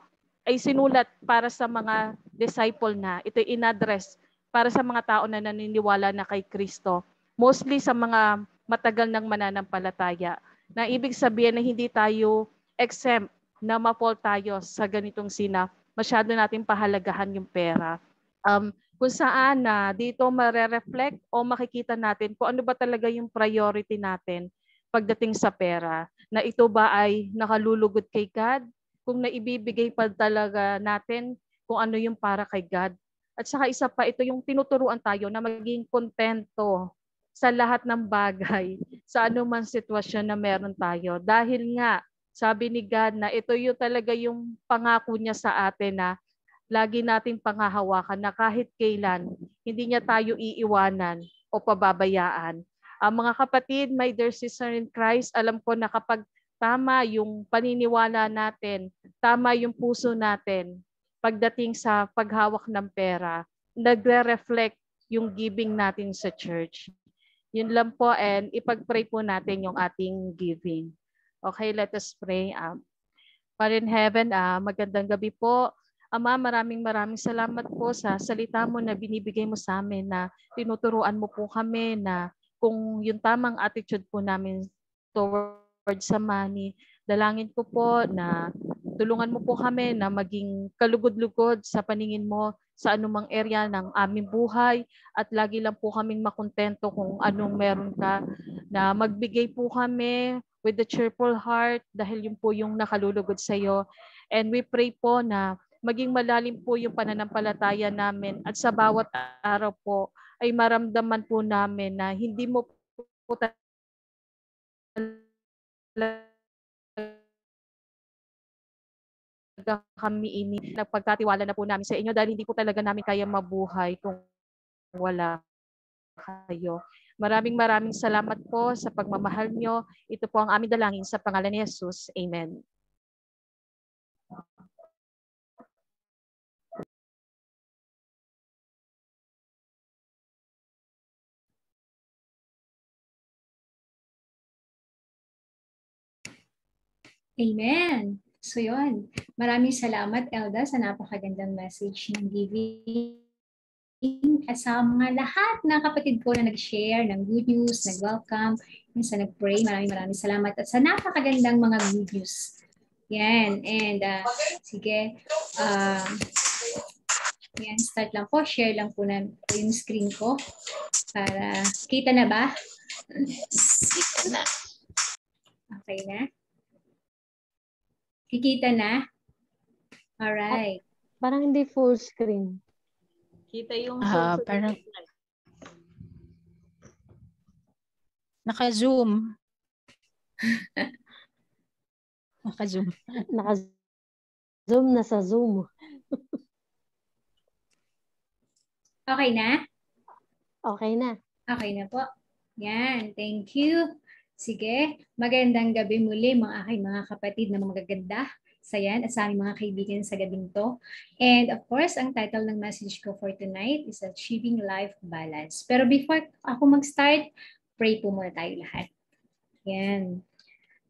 [SPEAKER 5] ay sinulat para sa mga disciple na. Ito in-address para sa mga tao na naniniwala na kay Kristo. Mostly sa mga matagal ng mananampalataya. Na ibig sabihin na hindi tayo exempt na ma-fall tayo sa ganitong sina. Masyado natin pahalagahan yung pera. Kung saan na dito mare-reflect o makikita natin kung ano ba talaga yung priority natin pagdating sa pera. Na ito ba ay nakalulugod kay God? Kung naibibigay pa talaga natin kung ano yung para kay God. At saka isa pa, ito yung tinuturuan tayo na maging kontento sa lahat ng bagay, sa anumang sitwasyon na meron tayo. Dahil nga, sabi ni God na ito yung talaga yung pangako niya sa atin na lagi nating panghahawakan na kahit kailan, hindi niya tayo iiwanan o pababayaan. Mga kapatid, my dear sister in Christ, alam ko na kapag tama yung paniniwala natin, tama yung puso natin pagdating sa paghawak ng pera, nagre-reflect yung giving natin sa church. Yun lang po, and ipag-pray po natin yung ating giving. Okay, let us pray. Father in heaven, magandang gabi po. Ama, maraming salamat po sa salita mo na binibigay mo sa amin, na tinuturuan mo po kami na kung yung tamang attitude po namin towards sa money, dalangin ko po na tulungan mo po kami na maging kalugod-lugod sa paningin mo sa anumang area ng aming buhay, at lagi lang po kaming makontento kung anong meron ka, na magbigay po kami with a cheerful heart dahil yun po yung nakalulugod sa iyo. And we pray po na maging malalim po yung pananampalataya namin, at sa bawat araw po ay maramdaman po namin na hindi mo po kami nagpagkatiwala na po namin sa inyo, dahil hindi po talaga namin kaya mabuhay kung wala kayo. Maraming salamat po sa pagmamahal nyo. Ito po ang aming dalangin sa pangalan ni Jesus. Amen.
[SPEAKER 16] Amen. So yun, maraming salamat Elda sa napakagandang message ng giving. At sa mga lahat na kapatid ko na nag-share ng good news, nag-welcome, yung sa nag-pray, maraming salamat. At sa napakagandang mga good news. Yan, and sige, yan, start lang po, share lang po na yung screen ko para kita na ba? Kita na. Okay na? Kikita na? Alright.
[SPEAKER 11] Parang hindi full screen.
[SPEAKER 10] Kita yung parang naka-zoom. Naka-zoom.
[SPEAKER 11] Naka-zoom na sa Zoom.
[SPEAKER 16] Okay na?
[SPEAKER 11] Okay na.
[SPEAKER 16] Okay na po. Yan. Thank you. Sige, magandang gabi muli mga aking mga kapatid na mga gaganda sa yan at sa aming mga kaibigan sa gabing to. And of course, ang title ng message ko for tonight is Achieving Life Balance. Pero before ako mag-start, pray po muna tayo lahat. Yan.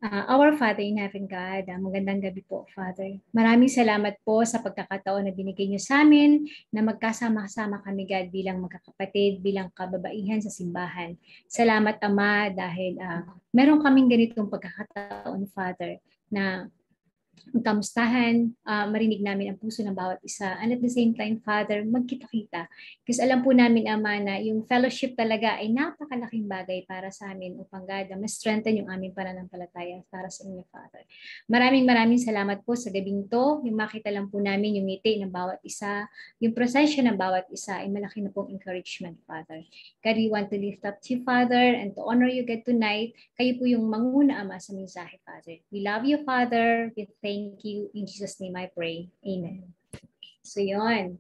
[SPEAKER 16] Our Father in Heaven, God, magandang gabi po, Father. Maraming salamat po sa pagkakataon na binigay niyo sa amin na magkasama-sama kami, God, bilang magkakapatid, bilang kababaihan sa simbahan. Salamat, Ama, dahil meron kaming ganitong pagkakataon, Father, na kamustahan, marinig namin ang puso ng bawat isa. And at the same time, Father, magkita-kita. Kasi alam po namin, Ama, na yung fellowship talaga ay napakalaking bagay para sa amin upang God, mas strengthen yung aming pananampalataya para sa inyo, Father. Maraming salamat po sa gabing to. Yung makita lang po namin yung ngiti ng bawat isa, yung presensya ng bawat isa ay malaki na pong encouragement, Father. God, we want to lift up to you, Father, and to honor you, God, tonight. Kayo po yung manguna, Ama, sa mensahe, Father. We love you, Father. We thank you. In Jesus' name I pray. Amen. So yun.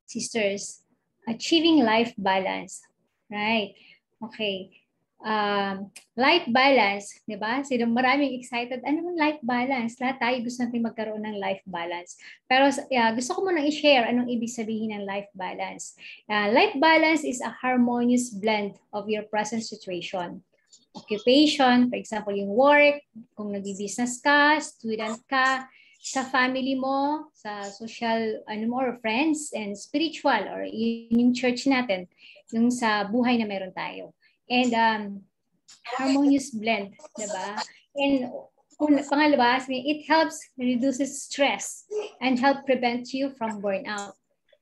[SPEAKER 16] Sisters, achieving life balance. Right. Okay. Life balance, di ba? Sino maraming excited. Ano man life balance? Lahat tayo gusto natin magkaroon ng life balance. Pero gusto ko munang i-share anong ibig sabihin ng life balance. Life balance is a harmonious blend of your present situation. Occupation, for example, yung work, kung nag-business ka, student ka, sa family mo, sa social, or friends, and spiritual, or yung church natin, yung sa buhay na meron tayo. And harmonious blend, diba? And pangalawa, it helps, reduces stress, and help prevent you from burnout.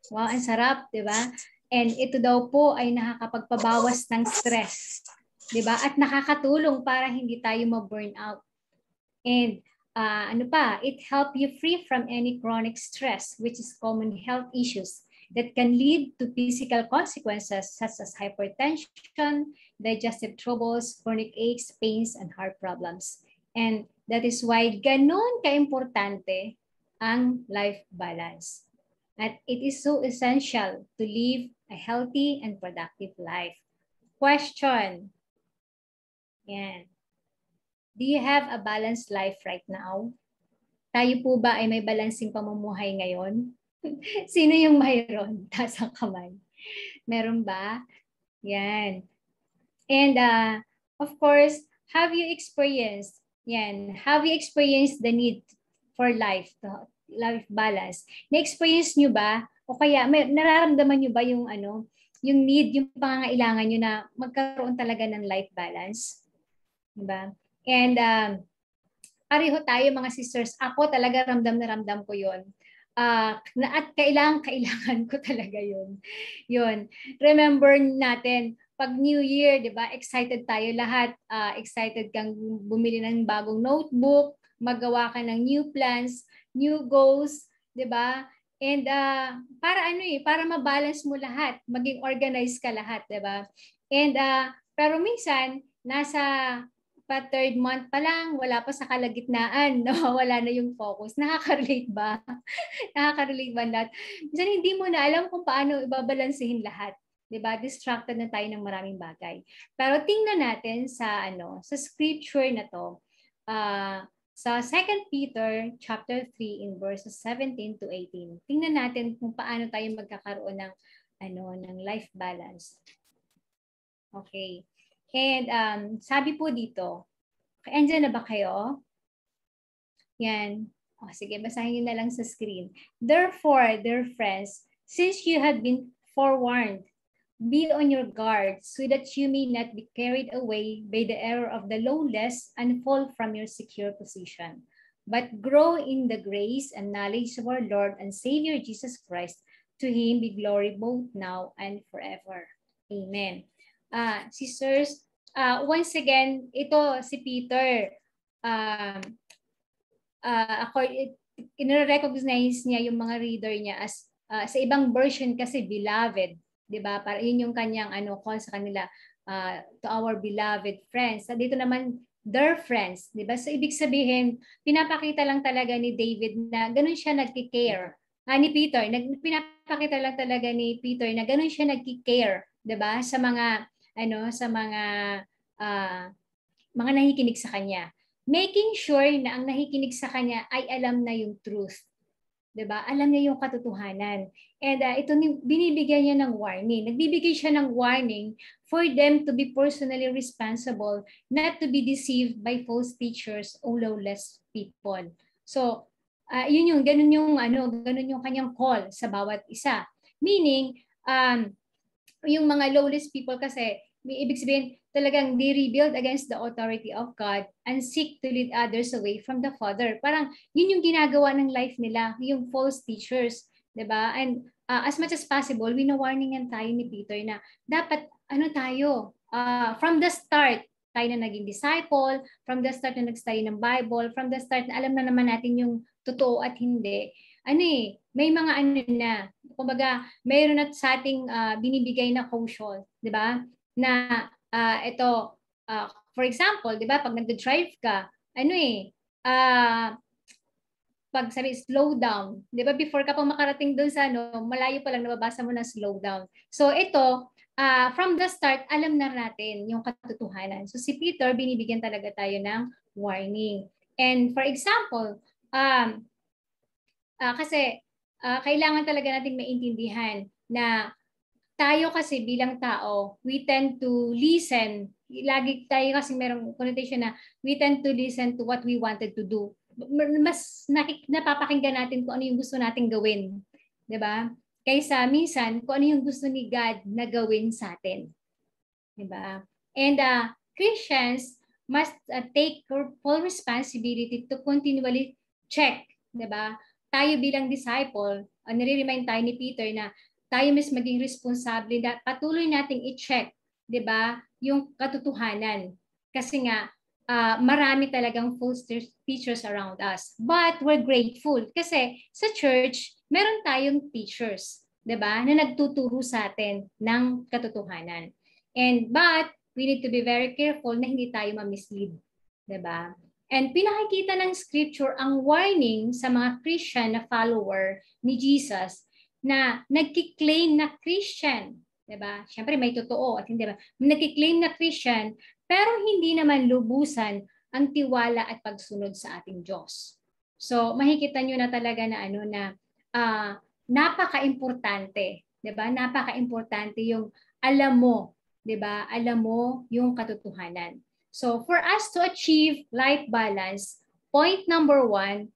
[SPEAKER 16] Wow, ang sarap, diba? And ito daw po ay nakakapagpabawas ng stress. Diba? At nakakatulong para hindi tayo ma-burn out. And it help you free from any chronic stress, which is common health issues that can lead to physical consequences such as hypertension, digestive troubles, chronic aches, pains, and heart problems. And that is why ganon ka-importante ang life balance. And it is so essential to live a healthy and productive life. Question. Yan. Do you have a balanced life right now? Tayo po ba ay may balancing pamumuhay ngayon? Sino yung mayroon? Taas ang kamay. Meron ba? Yan. And of course, have you experienced the need for life balance? Na-experience nyo ba? O kaya nararamdaman nyo ba yung need, yung pangangailangan nyo na magkaroon talaga ng life balance? Diba? And pareho tayo mga sisters. Ako talaga ramdam na ramdam ko yun. At kailangan ko talaga yun. Yun. Remember natin, pag New Year, di ba, excited tayo lahat. Excited kang bumili ng bagong notebook, magawa ka ng new plans, new goals, di ba? And para ma-balance mo lahat, maging organized ka lahat, di ba? And pero minsan, nasa third month pa lang, wala pa sa kalagitnaan, wala na yung focus. Nakaka-relate ba? Nakaka-relate ba lahat? Minsan hindi mo na alam kung paano ibabalansehin lahat. Diba? Distracted na tayo ng maraming bagay. Pero tingnan natin sa scripture na to. Sa 2 Peter chapter 3 in verses 17 to 18. Tingnan natin kung paano tayo magkakaroon ng life balance. Okay. And sabi po dito, andyan na ba kayo? Yan. Sige, basahin niyo na lang sa screen. Therefore, dear friends, since you have been forewarned, be on your guard so that you may not be carried away by the error of the lawless and fall from your secure position, but grow in the grace and knowledge of our Lord and Savior Jesus Christ. To Him be glory both now and forever. Amen. Sisters, once again, ito si Peter. Ino-recognize niya yung mga reader niya as sa ibang version kasi beloved, 'di ba? Para yun yung kanyang call sa kanila, to our beloved friends. So dito naman their friends, 'di ba? So ibig sabihin, pinapakita lang talaga ni David na ganun siya nagki-care. Ni Peter, pinapakita lang talaga ni Peter na ganun siya nagki-care, 'di ba? Sa mga mga nakikinig sa kanya. Making sure na ang nakikinig sa kanya ay alam na yung truth. 'Di ba? Alam niya yung katotohanan. And ito binibigyan niya ng warning. Nagbibigay siya ng warning for them to be personally responsible, not to be deceived by false teachers or lawless people. So, ganun yung kanyang call sa bawat isa. Meaning, yung mga lawless people kasi May ibig sabihin, talagang they rebelled against the authority of God and seek to lead others away from the Father. Parang yun yung ginagawa ng life nila, yung false teachers, 'di ba? And as much as possible, wino-warningan tayo ni Peter na dapat tayo, from the start, tayo na naging disciple, from the start na nag-study ng Bible, from the start na alam na naman natin yung totoo at hindi. May mga na, kumbaga, mayroon na sa ating binibigay na caution, 'di ba? Na ito, for example, 'di ba, pag nagde-drive ka, pag sabi slow down, 'di ba, before ka pa makarating doon sa malayo pa lang nababasa mo na slow down. So ito, from the start, alam na natin yung katotohanan. So si Peter, binibigyan talaga tayo ng warning. And for example, kasi kailangan talaga nating maintindihan na tayo kasi bilang tao, we tend to listen. Lagi tayo kasi merong connotation na we tend to listen to what we wanted to do. Mas napapakinggan natin kung ano yung gusto nating gawin. 'Di ba? Kaysa minsan kung ano yung gusto ni God na gawin sa atin. 'Di ba? And Christians must take full responsibility to continually check, 'di ba? Tayo bilang disciple, nire-remind tayo ni Peter na tayo mas maging responsable na patuloy nating i-check, 'di ba, yung katotohanan. Kasi nga marami talagang false teachers around us. But we're grateful kasi sa church, meron tayong teachers, 'di ba, na nagtuturo sa atin ng katotohanan. But we need to be very careful na hindi tayo ma-mislead, 'di ba? And pinakikita ng scripture ang warning sa mga Christian na follower ni Jesus na nagki-claim na Christian, 'di ba? Siyempre may totoo at hindi ba? Nagki-claim na Christian pero hindi naman lubusan ang tiwala at pagsunod sa ating Diyos. So, makikita niyo na talaga na napaka-importante, 'di ba? Napaka-importante yung alam mo, 'di ba? Alam mo yung katotohanan. So, for us to achieve life balance, point number 1,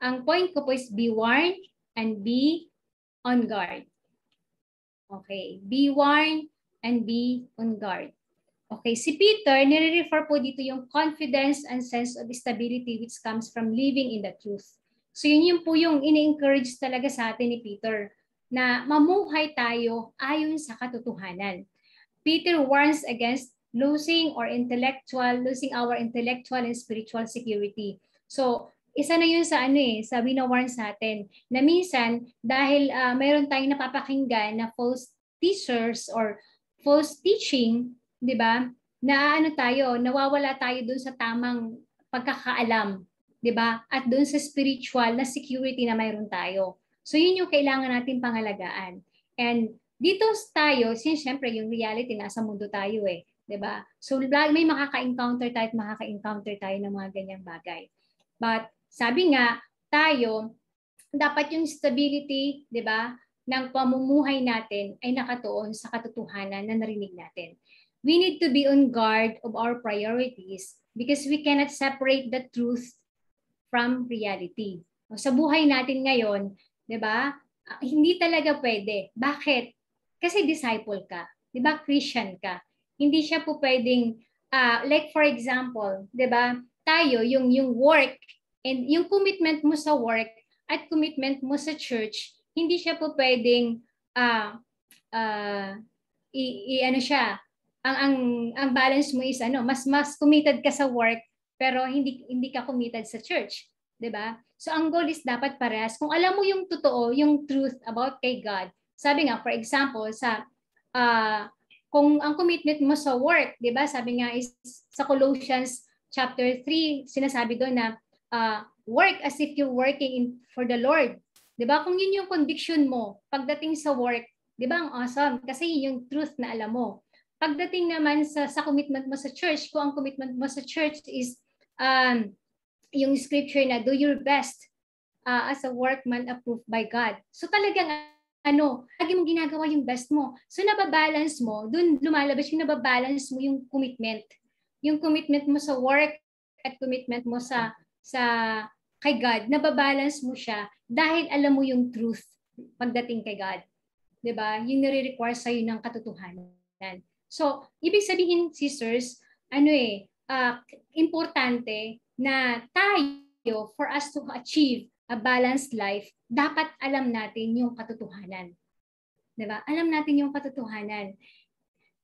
[SPEAKER 16] ang point ko po is be warned and be on guard. Okay, be warned and be on guard. Okay, si Peter, nire-refer po dito yung confidence and sense of stability which comes from living in the truth. So yun po yung ini-encourage talaga sa atin ni Peter na mamuhay tayo ayon sa katotohanan. Peter warns against losing our intellectual and spiritual security. So isa na yun sa sa wina-warn sa atin na minsan dahil mayroon tayong napapakinggan na false teachers or false teaching, 'di ba? Na nawawala tayo dun sa tamang pagkakaalam, 'di ba? At dun sa spiritual na security na mayroon tayo. So yun yung kailangan natin pangalagaan. And dito tayo, siyempre yung reality nasa mundo tayo 'di ba? So may makaka-encounter tayo ng mga ganyang bagay. But sabi nga, tayo, dapat yung stability, 'di ba, ng pamumuhay natin ay nakatuon sa katotohanan na narinig natin. We need to be on guard of our priorities because we cannot separate the truth from reality. Sa buhay natin ngayon, 'di ba, hindi talaga pwede. Bakit? Kasi disciple ka, 'di ba? Christian ka. Hindi siya po pwedeng, like for example, 'di ba, tayo, yung work, and yung commitment mo sa work at commitment mo sa church, hindi siya po pwedeng ang balance mo is mas committed ka sa work pero hindi ka committed sa church, 'di ba? So ang goal is dapat parehas. Kung alam mo yung totoo, yung truth about kay God. Sabi nga for example kung ang commitment mo sa work, 'di ba? Sabi nga is sa Colossians chapter 3, sinasabi doon na work as if you're working for the Lord. 'Di ba? Kung yun yung conviction mo pagdating sa work, 'di ba? Ang awesome kasi yun yung truth na alam mo. Pagdating naman sa commitment mo sa church, kung ang commitment mo sa church is yung scripture na do your best as a workman approved by God. So talagang lagi mong ginagawa yung best mo. So nababalance mo, dun lumalabas yung nababalance mo yung commitment. Yung commitment mo sa work at commitment mo sa kay God, nababalance mo siya dahil alam mo yung truth pagdating kay God. 'Di ba? Yung nire-require sa iyo ng katotohanan. So, ibig sabihin, sisters, importante na tayo, for us to achieve a balanced life, dapat alam natin yung katotohanan. Diba? Alam natin yung katotohanan.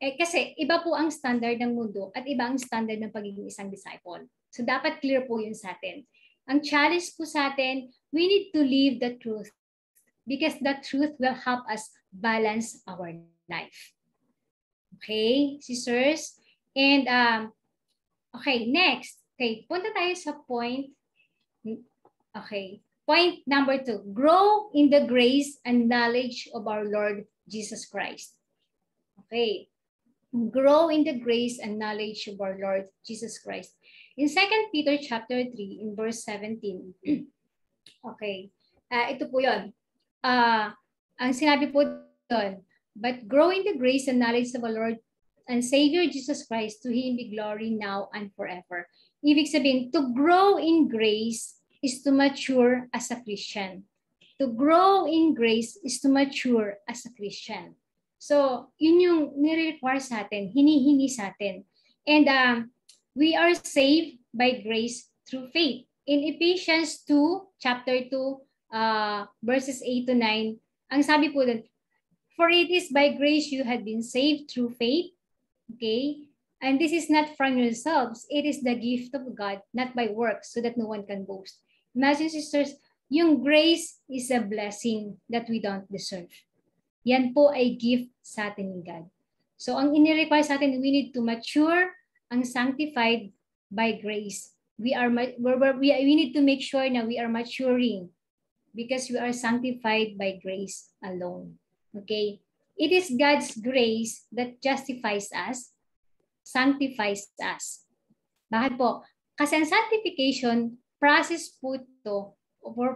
[SPEAKER 16] Kasi iba po ang standard ng mundo at iba ang standard ng pagiging isang disciple. So dapat clear po yun sa atin. Ang challenge po sa atin, we need to live the truth because the truth will help us balance our life. Okay, sisters? And, okay, next. Okay, punta tayo sa point. Okay, point number 2. Grow in the grace and knowledge of our Lord Jesus Christ. Okay. Grow in the grace and knowledge of our Lord Jesus Christ. In 2 Peter chapter 3, in verse 17. Okay. Ito po yun. Ang sinabi po doon, but grow in the grace and knowledge of our Lord and Savior Jesus Christ, to Him be glory now and forever. Ibig sabihin, to grow in grace is to mature as a Christian. To grow in grace is to mature as a Christian. So, yun yung nire-require sa atin, hinihingi sa atin. And we are saved by grace through faith. In Ephesians 2, chapter 2, verses 8 to 9, ang sabi po dun, for it is by grace you have been saved through faith. Okay? And this is not from yourselves. It is the gift of God, not by works, so that no one can boast. Imagine, sisters, yung grace is a blessing that we don't deserve. Yan po ay gift sa atin ni God. So, ang ini-require sa atin, we need to mature and sanctified by grace. We need to make sure na we are maturing because we are sanctified by grace alone. Okay? It is God's grace that justifies us, sanctifies us. Bakit po? Kasi ang sanctification, process po ito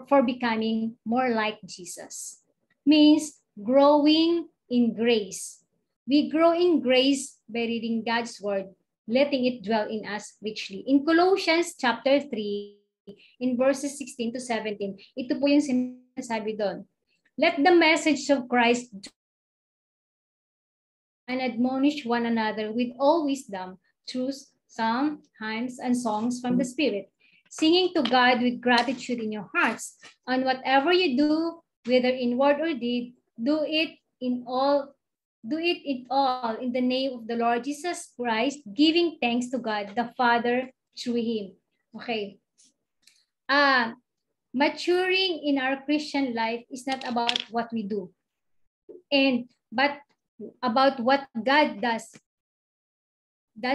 [SPEAKER 16] for becoming more like Jesus. Means, growing in grace. We grow in grace by reading God's word, letting it dwell in us richly. In Colossians chapter 3, in verses 16 to 17, ito po yung sinasabi doon. Let the message of Christ and admonish one another with all wisdom, truth, psalms, hymns, and songs from the Spirit, singing to God with gratitude in your hearts. And whatever you do, whether in word or deed, do it all in the name of the Lord Jesus Christ, giving thanks to God the Father through Him. Okay. Maturing in our Christian life is not about what we do, but about what God does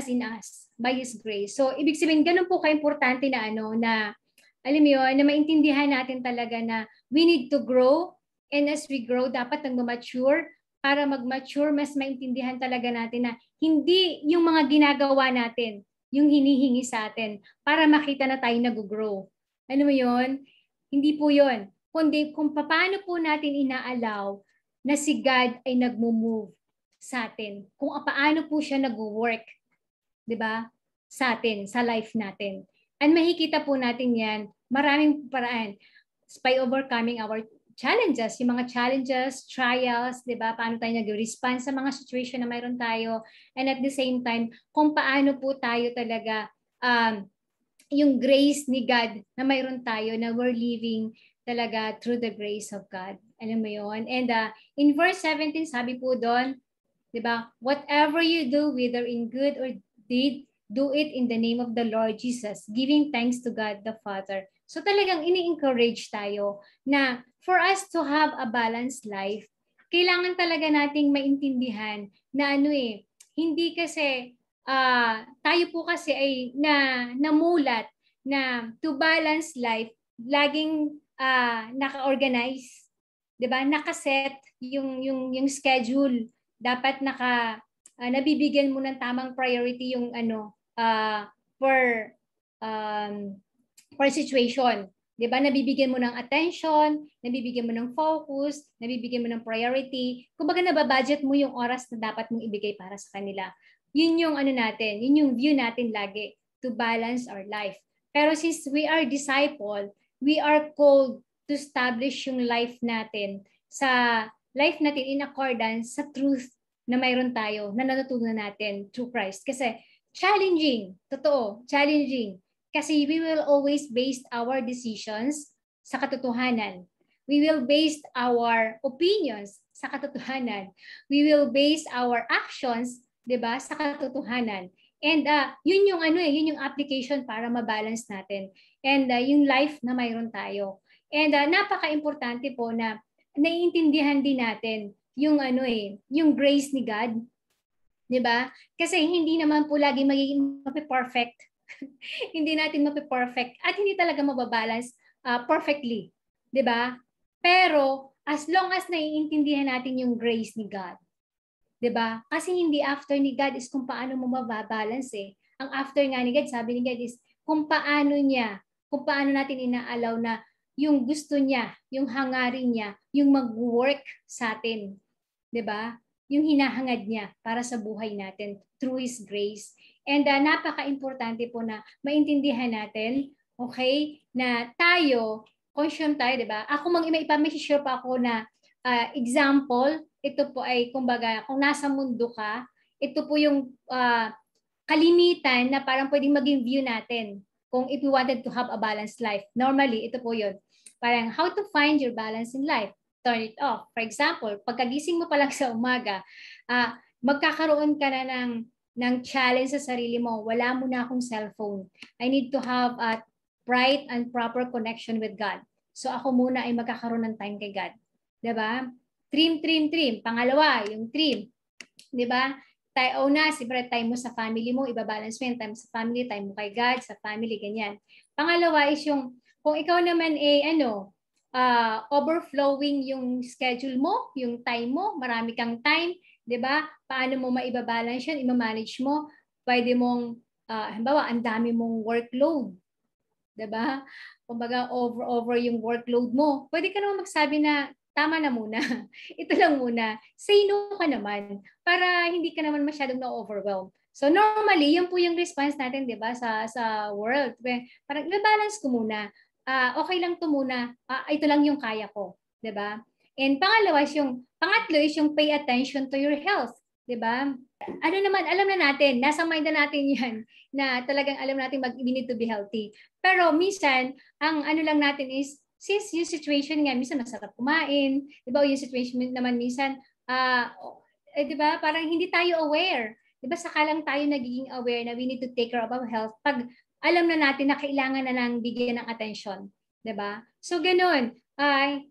[SPEAKER 16] in us by His grace. So, ibig sabihin, ganun po ka-importante na alam mo yun, na maintindihan natin talaga na we need to grow. And as we grow, dapat nag-mature. Para mag-mature, mas maintindihan talaga natin na hindi yung mga ginagawa natin, yung hinihingi sa atin, para makita na tayo nag-grow. Ano mo yun? Hindi po yun. Kundi kung paano po natin inaalaw na si God ay nag-move sa atin. Kung paano po siya nag-work, di ba? Sa atin, sa life natin. And makikita po natin yan, maraming paraan. By overcoming our challenges, yung mga challenges, trials, di ba? Paano tayo nag-respond sa mga situation na mayroon tayo. And at the same time, kung paano po tayo talaga, yung grace ni God na mayroon tayo, na we're living talaga through the grace of God. Alam mo yun? And in verse 17, sabi po doon, di ba? Whatever you do, whether in good or deed, do it in the name of the Lord Jesus, giving thanks to God the Father. So talagang ini-encourage tayo na for us to have a balanced life, kailangan talaga nating maintindihan na hindi kasi tayo po kasi ay namulat na to balance life, laging naka-organize, 'di ba? Nakaset yung schedule. Dapat nabibigyan mo ng tamang priority yung per situation. 'Di ba? Nabibigyan mo ng attention, nabibigyan mo ng focus, nabibigyan mo ng priority. Kumbaga nababudget mo yung oras na dapat mong ibigay para sa kanila. Yun yung natin, yun yung view natin lagi to balance our life. Pero since we are disciple, we are called to establish yung life natin in accordance sa truth na mayroon tayo, na natutunan natin through Christ. Kasi challenging, totoo, challenging. Kasi we will always base our decisions sa katotohanan. We will base our opinions sa katotohanan. We will base our actions, 'di ba, sa katotohanan. And yun yung yun yung application para ma-balance natin. And yung life na mayroon tayo. And napaka-importante po na naiintindihan din natin yung yung grace ni God, 'di ba? Kasi hindi naman po lagi magiging perfect. Hindi natin mape-perfect at hindi talaga mababalance perfectly, 'di ba? Pero as long as naiintindihan natin yung grace ni God, 'di ba? Kasi hindi after ni God is kung paano mo mababalance eh. Ang after nga ni God, sabi ni God is kung paano natin inaalaw na yung gusto niya, yung hangarin niya, yung mag-work sa atin. 'Di ba? Yung hinahangad niya para sa buhay natin through His grace. And napaka-importante po na maintindihan natin, okay, na tayo, conscious tayo, 'di ba? Ako may share pa ako na example. Ito po ay kumbaga kung nasa mundo ka, ito po yung kalimitan na parang pwedeng maging view natin kung if we wanted to have a balanced life. Normally, ito po yun. Parang how to find your balance in life. Turn it off. For example, pagkagising mo pa lang sa umaga, magkakaroon ka na ng challenge sa sarili mo. Wala mo na akong cellphone. I need to have a right and proper connection with God. So ako muna ay magkakaroon ng time kay God. 'Di ba? Trim. Pangalawa, yung trim. 'Di ba? Siyempre time mo sa family mo, ibabalance mo yung time sa family, time mo kay God, sa family, ganyan. Pangalawa is yung, kung ikaw naman overflowing yung schedule mo, yung time mo, marami kang time, 'di ba? Paano mo maibabalance yun, i-manage mo, pwede mong, halimbawa, ang dami mong workload, 'di ba? Kumbaga, over yung workload mo. Pwede ka naman magsabi na, tama na muna. Ito lang muna. Say no ka naman para hindi ka naman masyadong na-overwhelm. So normally, yun po yung response natin, 'di ba, sa world. Parang i-balance ko muna. Okay lang 'to muna. Ito lang yung kaya ko, 'di ba? And pangatlo is yung pay attention to your health, 'di ba? Alam na natin, nasa mind na natin 'yan na talagang alam natin we need to be healthy. Pero minsan, ang lang natin is since yung situation nga, minsan masarap kumain, di ba? Yung situation naman minsan, di ba? Parang hindi tayo aware. Di ba? Saka lang tayo nagiging aware na we need to take care of our health pag alam na natin na kailangan na lang bigyan ng attention. Di ba? So, ganun.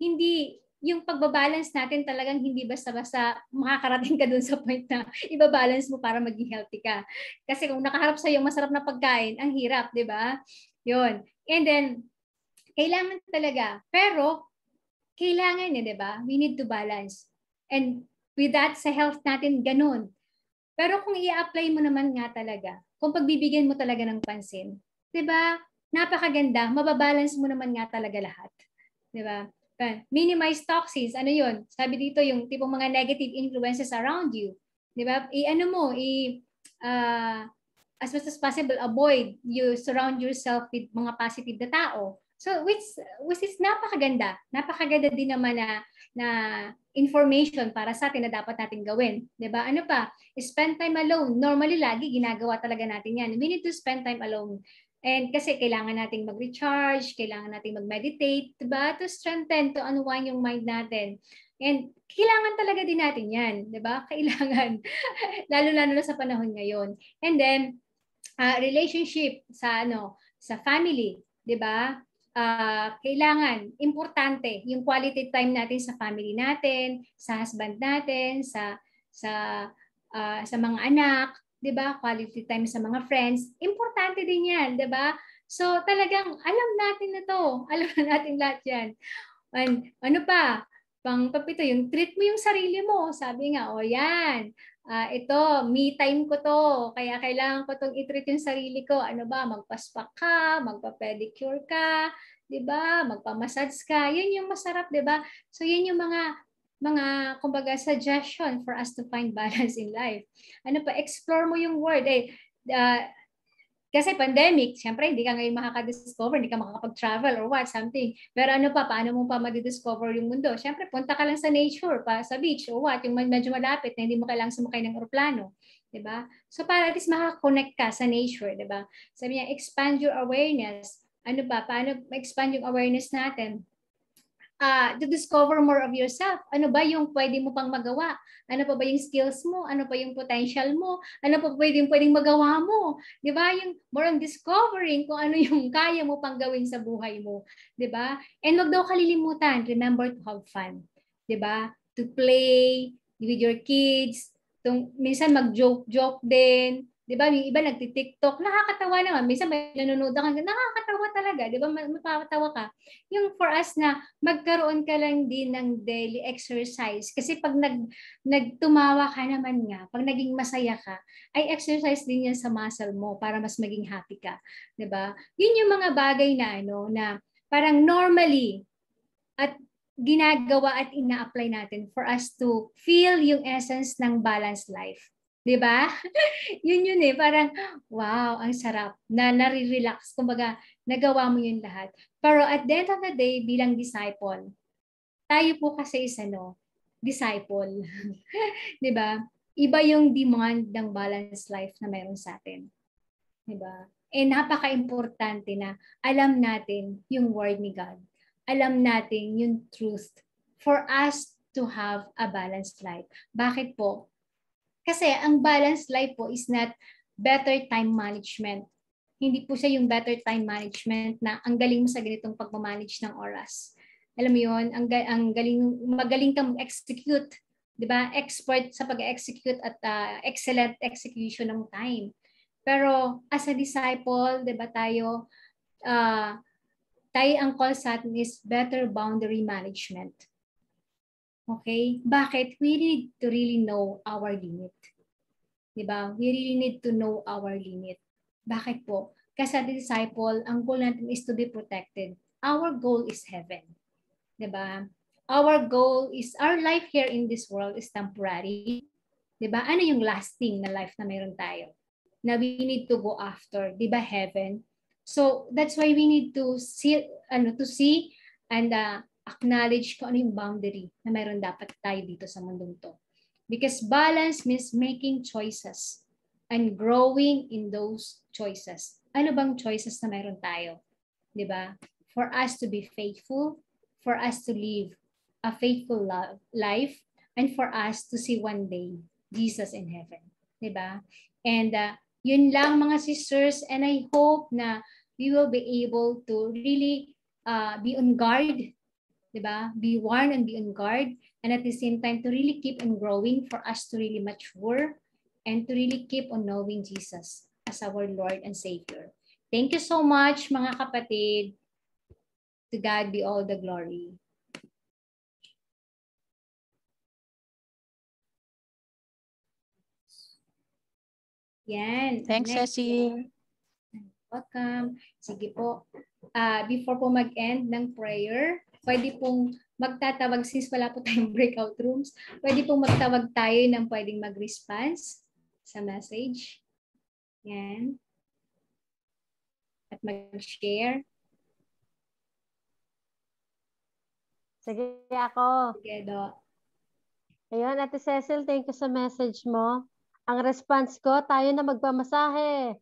[SPEAKER 16] Hindi, yung pagbabalance natin talagang hindi basta-basta makakarating ka dun sa point na ibabalance mo para maging healthy ka. Kasi kung nakaharap sa'yo masarap na pagkain, ang hirap, di ba? Yun. And then, kailangan talaga. Pero, kailangan di ba? We need to balance. And with that, sa health natin, ganun. Pero kung i-apply mo naman nga talaga, kung pagbibigyan mo talaga ng pansin, di ba? Napakaganda. Mababalance mo naman nga talaga lahat. Di ba? Minimize toxins. Ano yun? Sabi dito, yung tipong mga negative influences around you. Di ba? As much as possible, avoid. You surround yourself with mga positive na tao. So, which is napakaganda. Napakaganda din naman na information para sa atin na dapat natin gawin. 'Di ba? Ano pa? Spend time alone. Normally, lagi ginagawa talaga natin yan. We need to spend time alone. And kasi kailangan nating mag-recharge, kailangan nating mag-meditate, 'di ba? To strengthen, to unwind yung mind natin. And kailangan talaga din natin yan. 'Di ba? Kailangan. Lalo-lalo na sa panahon ngayon. And then, relationship sa family. 'Di ba? Kailangan, importante, yung quality time natin sa family natin, sa husband natin, sa mga anak, 'di ba? Quality time sa mga friends, importante din 'yan, 'di ba? So talagang alam natin na 'to. Alam na natin lahat 'yan. And ano pa? Pangpapito, yung treat mo yung sarili mo. Sabi nga, yan. Ito, me time ko to. Kaya kailangan ko tong i-treat yung sarili ko. Ano ba? Magpa-spa ka, magpa-pedicure ka, 'di ba? Magpa-massage ka. Yun yung masarap, 'di ba? So yun yung mga kumbaga suggestion for us to find balance in life. Ano pa? Explore mo yung word. Kasi pandemic, syempre hindi ka ngayon makaka-discover, hindi ka makakapag-travel or what, something. Pero ano pa, paano mo pa ma-discover yung mundo? Syempre, punta ka lang sa nature, pa sa beach or what, yung medyo malapit na hindi mo kailangang sumakay ng aeroplano. Diba? So para at least makaka-connect ka sa nature, diba? Sabi niya, expand your awareness. Ano ba? Paano ma-expand yung awareness natin? To discover more of yourself. Ano ba yung pwede mo pang magawa? Ano pa ba yung skills mo? Ano pa yung potential mo? Ano pa pwedeng magawa mo? 'Di ba? Yung more on discovering kung ano yung kaya mo pang gawin sa buhay mo, 'di ba? And wag daw kalilimutan, remember to have fun. 'Di ba? To play with your kids, minsan mag-joke din. 'Di ba? Yung iba nagti-TikTok, nakakatawa naman. Minsan may nanonood ka, nakakatawa talaga, 'di ba? Mapapatawa ka. Yung for us na magkaroon ka lang din ng daily exercise kasi pag nagtumawa ka naman nga, pag naging masaya ka, ay exercise din yan sa muscle mo para mas maging happy ka, 'di ba? Yun yung mga bagay na na parang normally at ginagawa at ina-apply natin for us to feel yung essence ng balanced life. 'Di ba? Yun eh, parang wow, ang sarap na nare-relax. Kumbaga, nagawa mo yun lahat. Pero at the end of the day, bilang disciple, tayo po kasi is disciple. 'Di ba? Iba yung demand ng balanced life na meron sa atin. 'Di ba? Eh napaka-importante na alam natin yung word ni God. Alam natin yung truth for us to have a balanced life. Bakit po? Kasi ang balanced life po is not better time management. Hindi po siya yung better time management na ang galing mo sa ganitong pagmamanage ng oras. Alam mo yun, magaling kang execute, 'di ba? Expert sa pag-execute at excellent execution ng time. Pero as a disciple, 'di ba tayo ang call sa atin is better boundary management. Okay? Bakit? We need to really know our limit. Diba? We really need to know our limit. Bakit po? Kasi as a disciple, ang goal natin is to be protected. Our goal is heaven. Diba? Our goal is, our life here in this world is temporary. Diba? Ano yung lasting na life na meron tayo? Na we need to go after. Diba? Heaven. So, that's why we need to see and acknowledge kung ano yung boundary na mayroon dapat tayo dito sa mundong to. Because balance means making choices and growing in those choices. Ano bang choices na mayroon tayo? 'Di ba? For us to be faithful, for us to live a faithful life, and for us to see one day Jesus in heaven. 'Di ba? And yun lang mga sisters, and I hope na we will be able to really be on guard. Diba? Be warned and be on guard, and at the same time to really keep on growing for us to really mature and to really keep on knowing Jesus as our Lord and Savior. Thank you so much mga kapatid. To God be all the glory. Yan.
[SPEAKER 10] Thanks, Ceci.
[SPEAKER 16] Welcome. Sige po. Before po mag-end ng prayer, pwede pong magtatawag, since wala po tayong breakout rooms, pwede pong magtawag tayo ng pwedeng mag-response sa message. Yan. At mag-share.
[SPEAKER 11] Sige ako.
[SPEAKER 16] Sige, Do.
[SPEAKER 11] Ayun, Ate Cecil, thank you sa message mo. Ang response ko, tayo na magpamasahe.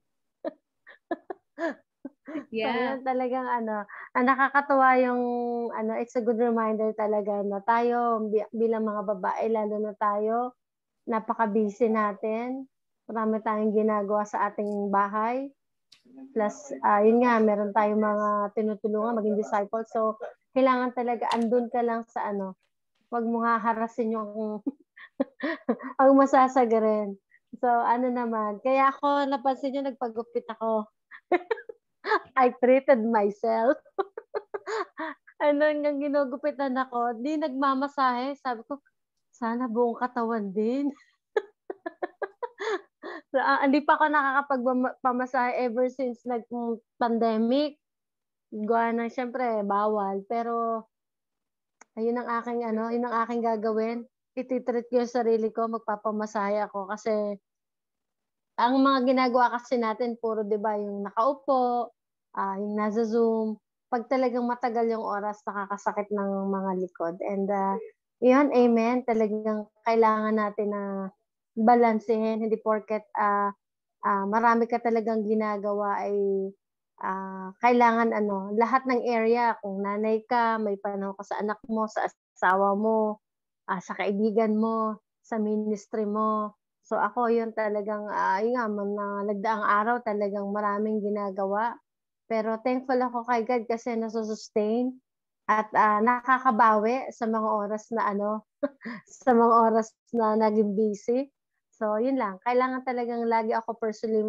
[SPEAKER 16] Yeah.
[SPEAKER 11] Ayun, talagang nakakatuwa yung it's a good reminder talaga na tayo bilang mga babae, lalo na tayo, napaka-busy natin. Marami tayong ginagawa sa ating bahay. Plus, yun nga, meron tayong mga tinutulungan, maging disciple. So, kailangan talaga andun ka lang sa wag mo nga harasin yung ang masasagarin. So, naman, kaya ako, napansin nyo, nagpagupit ako. I treated myself. Nang ginugupitan ako, di nagmamasahe. Sabi ko, sana buong katawan din. So, hindi pa ako nakakapagpamasahe ever since nag-pandemic. Gawa na, syempre, bawal. Pero, ayun ang aking gagawin. Ititreat ko yung sarili ko, magpapamasahe ako. Kasi, ang mga ginagawa kasi natin, puro, di ba, yung nakaupo, yung nasa Zoom, pag talagang matagal yung oras, nakakasakit ng mga likod. And yun, amen, talagang kailangan natin na balansehin, hindi porket marami ka talagang ginagawa ay kailangan lahat ng area, kung nanay ka, may panahon ka sa anak mo, sa asawa mo, sa kaibigan mo, sa ministry mo. So ako yun talagang, nagdaang araw talagang maraming ginagawa. Pero thankful ako kay God kasi nasusustain at nakakabawi sa mga oras na sa mga oras na naging busy. So yun lang, kailangan talagang lagi ako personally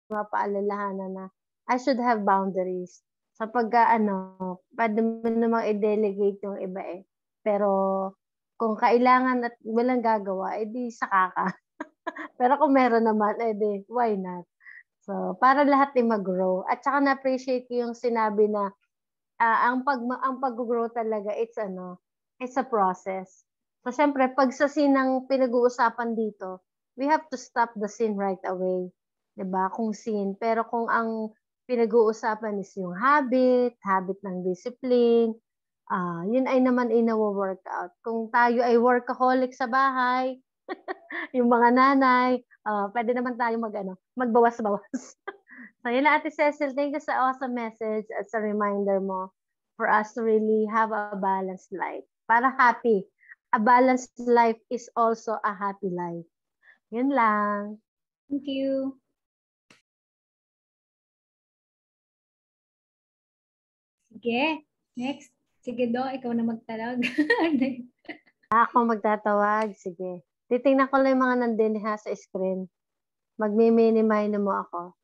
[SPEAKER 11] mapaalalahanan na I should have boundaries. Sa pwede mo namang i-delegate yung iba eh. Pero kung kailangan at walang gagawa, edi saka ka. Pero kung meron naman, edi why not? So, para lahat ay mag-grow. At saka na-appreciate ko yung sinabi na ang pag-grow talaga, it's a process. So, syempre, pag sa sin ang pinag-uusapan dito, we have to stop the sin right away. Diba? Kung sin. Pero kung ang pinag-uusapan is yung habit ng discipline, yun ay naman workout. Kung tayo ay workaholic sa bahay, yung mga nanay, pwede naman tayo magbawas-bawas. So yun na, Ate Cecil, thank you sa awesome message at sa reminder mo for us to really have a balanced life. Para happy. A balanced life is also a happy life. Yun lang.
[SPEAKER 16] Thank you. Sige, next. Sige, Do, ikaw na magtalag.
[SPEAKER 11] Ako magtatawag. Sige. Titingnan ko lang yung mga nandun sa screen. Magmi-minimize mo ako.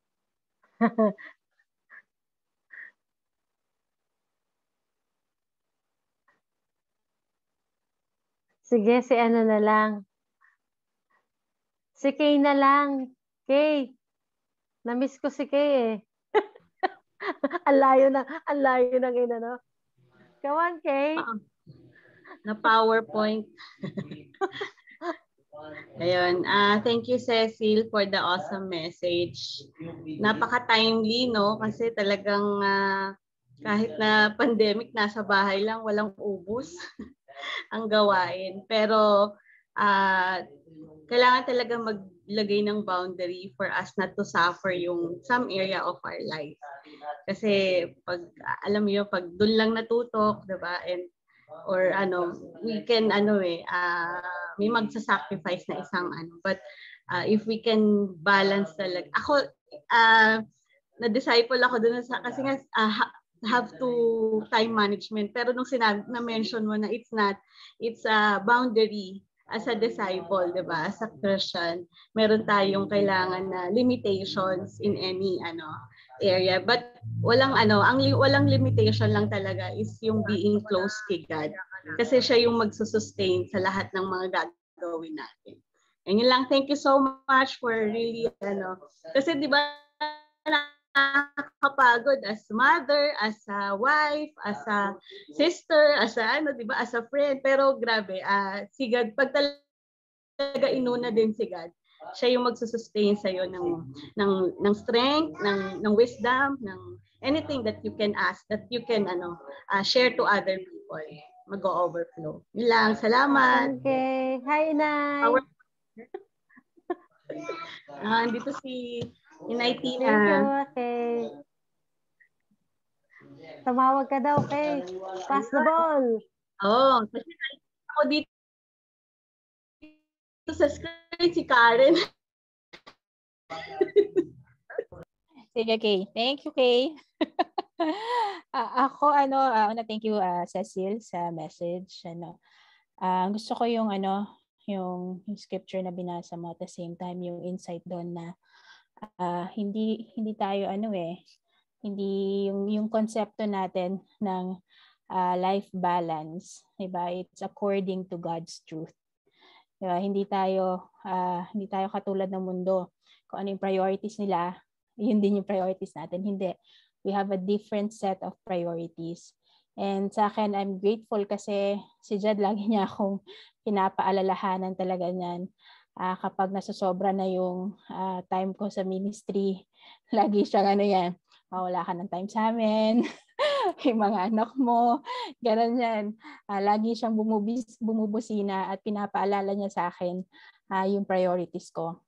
[SPEAKER 11] Sige, si ano na lang. Si Kay na lang. Kay. Na-miss ko si Kay eh. Ang layo ng no? Come on, Kay.
[SPEAKER 17] Na PowerPoint. Ayun. Thank you, Cecil, for the awesome message. Napaka-timely, no? Kasi talagang kahit na pandemic, nasa bahay lang, walang ubos ang gawain. Pero kailangan talaga maglagay ng boundary for us not to suffer yung some area of our life. Kasi pag alam mo yun, pag doon lang natutok, 'di ba? And or we can may magsa-sacrifice na isang but if we can balance talaga. Ako na-disciple ako doon kasi nga have to time management, pero nung na-mention mo na it's a boundary as a disciple, 'di ba? As a Christian, meron tayong kailangan na limitations in any area, but walang walang limitation lang talaga is yung being close kay God, kasi siya yung magsusustain sa lahat ng mga gagawin natin. And yun lang, thank you so much for really kasi 'di ba nakakapagod as mother, as a wife, as a sister, as a 'di ba, as a friend, pero grabe, si God, pag talaga inuna din si God, siya yung magsusustain sa iyo ng strength, ng wisdom, ng anything that you can ask, that you can share to other people. Mag-overflow. Yun lang. Salamat.
[SPEAKER 11] Okay. Hi, Inay.
[SPEAKER 17] Andito si Inay Tina.
[SPEAKER 11] Thank you, okay. Tumawag ka daw, okay? Pass the ball.
[SPEAKER 17] Kasi ako dito sa screen si Karen.
[SPEAKER 10] Sige, Kay. Thank you, Kay. Ako, thank you, Cecil, sa message. Gusto ko yung scripture na binasa mo, at the same time, yung insight doon na hindi tayo, hindi yung konsepto natin ng life balance, diba? It's according to God's truth. Diba? Hindi tayo katulad ng mundo. Kung ano yung priorities nila, yun din yung priorities natin. Hindi. We have a different set of priorities. And sa akin, I'm grateful kasi si Jad lagi niya akong pinapaalalahanan talaga niyan. kapag nasosobra na yung time ko sa ministry, lagi siyang wala ka ng time sa amin. Yung mga anak mo, gano'n yan. Lagi siyang bumubusina at pinapaalala niya sa akin yung priorities ko.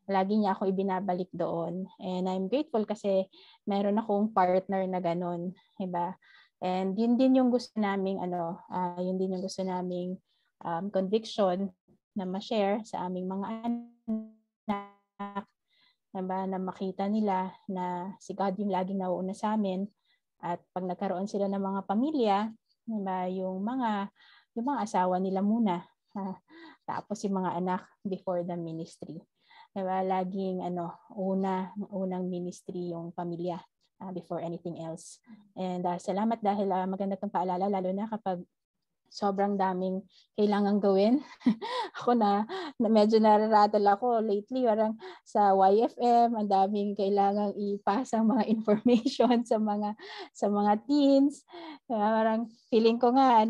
[SPEAKER 10] Lagi niya ako ibinabalik doon. And I'm grateful kasi meron akong partner na gano'n. Diba? And yun din yung gusto naming conviction na ma-share sa aming mga anak, diba? Na makita nila na si God yung laging nauuna sa amin. At pag nagkaroon sila ng mga pamilya, diba? yung mga asawa nila muna, tapos yung mga anak before the ministry. Diba? Laging unang ministry yung pamilya before anything else. And salamat dahil maganda itong paalala, lalo na kapag sobrang daming kailangan gawin. Ako na medyo nararattle ako lately, parang sa YFM, ang daming kailangang ipasa mga information sa mga teens. Parang feeling ko nga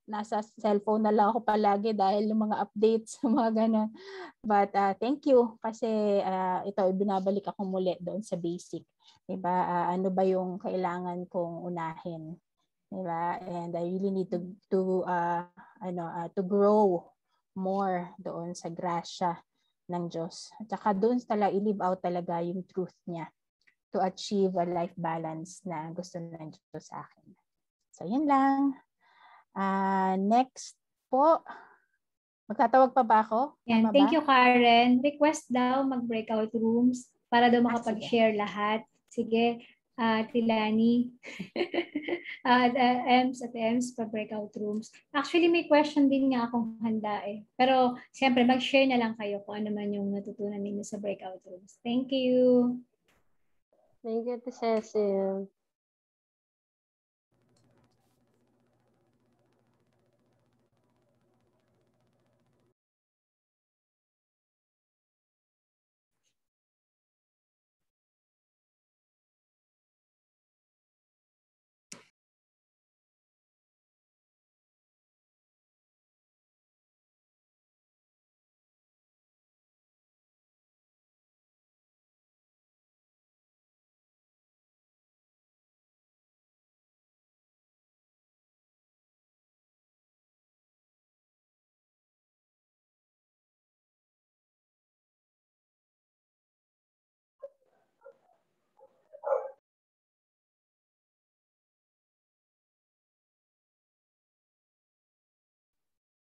[SPEAKER 10] nasa cellphone na lang ako palagi dahil yung mga updates, mga ganun. But thank you kasi ito binabalik ako muli doon sa basic. Diba? Ano ba yung kailangan kong unahin? Diba? And I really need to grow more doon sa grasya ng Diyos. At saka doon i-live out talaga yung truth niya to achieve a life balance na gusto ng Diyos sa akin. So, yun lang. Next po. Magtatawag pa ba ako?
[SPEAKER 16] Yan. Thank you, Karen. Request daw mag-breakout rooms para daw makapag-share lahat. Sige. Tilani, Ems pa breakout rooms. Actually, may question din nga akong handa eh. Pero, siyempre, mag-share na lang kayo kung ano man yung natutunan ninyo sa breakout rooms. Thank you.
[SPEAKER 11] Thank you, Cecil.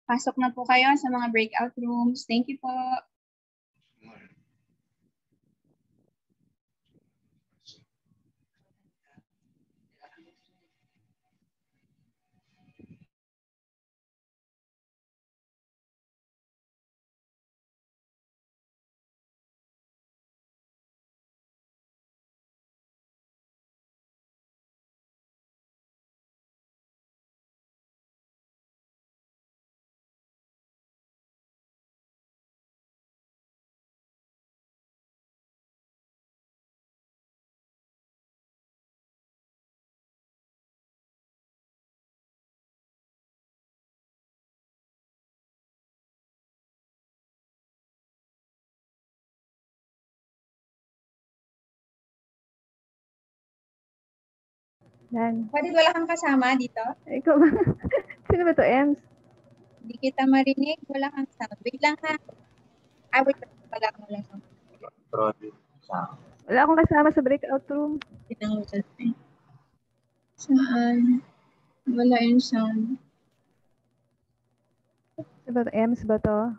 [SPEAKER 3] Pasok na po kayo sa mga breakout rooms. Thank you po.
[SPEAKER 18] Yan.
[SPEAKER 3] Kapatid, wala kang kasama dito?
[SPEAKER 18] Ikaw ba? Sino ba to, Ems?
[SPEAKER 3] Hindi kita marinig. Wala kang sound. Wait lang ha. Wait lang. Wala kang sound.
[SPEAKER 18] Wala akong kasama sa breakout room.
[SPEAKER 3] Saan? Wala yung sound.
[SPEAKER 18] Sino ba to? Ems ba to?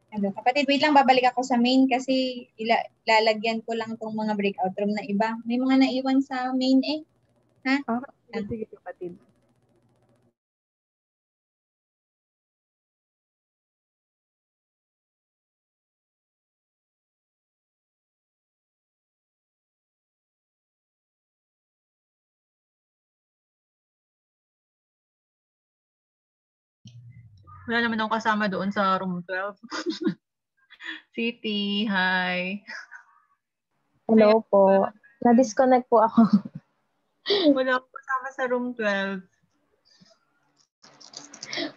[SPEAKER 3] Ano, kapatid, wait lang, babalik ako sa main kasi lalagyan ko lang tong mga breakout room na iba. May mga naiwan sa main eh. Ha?
[SPEAKER 18] Okay, sige kapatid.
[SPEAKER 19] Wala naman akong kasama doon sa room 12. City, hi.
[SPEAKER 11] Hello po. Na-disconnect po ako.
[SPEAKER 19] Wala akong kasama sa room 12.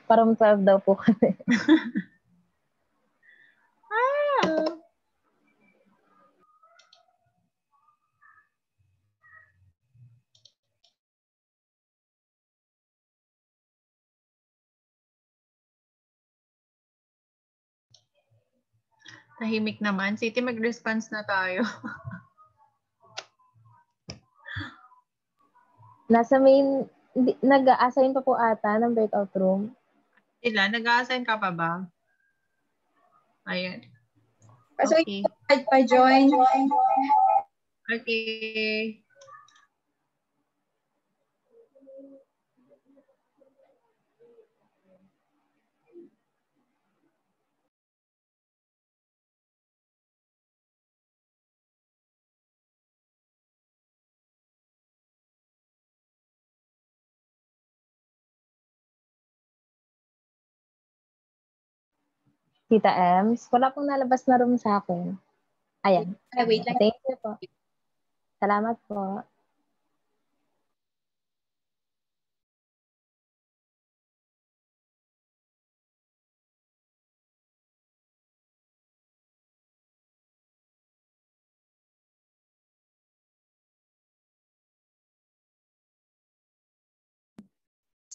[SPEAKER 11] Parang 12 daw po kami.
[SPEAKER 19] Tahimik naman. City, mag-response na tayo.
[SPEAKER 11] Nasa main, nag-assign pa po ata ng breakout room.
[SPEAKER 19] Sila, nag-a-assign ka pa ba? Ayan.
[SPEAKER 1] So,
[SPEAKER 19] Okay.
[SPEAKER 1] pa-join.
[SPEAKER 19] Okay.
[SPEAKER 11] Tita Ems, wala pong nalabas na room sa akin. Ayan.
[SPEAKER 1] Wait lang.
[SPEAKER 11] Thank you po. Salamat po.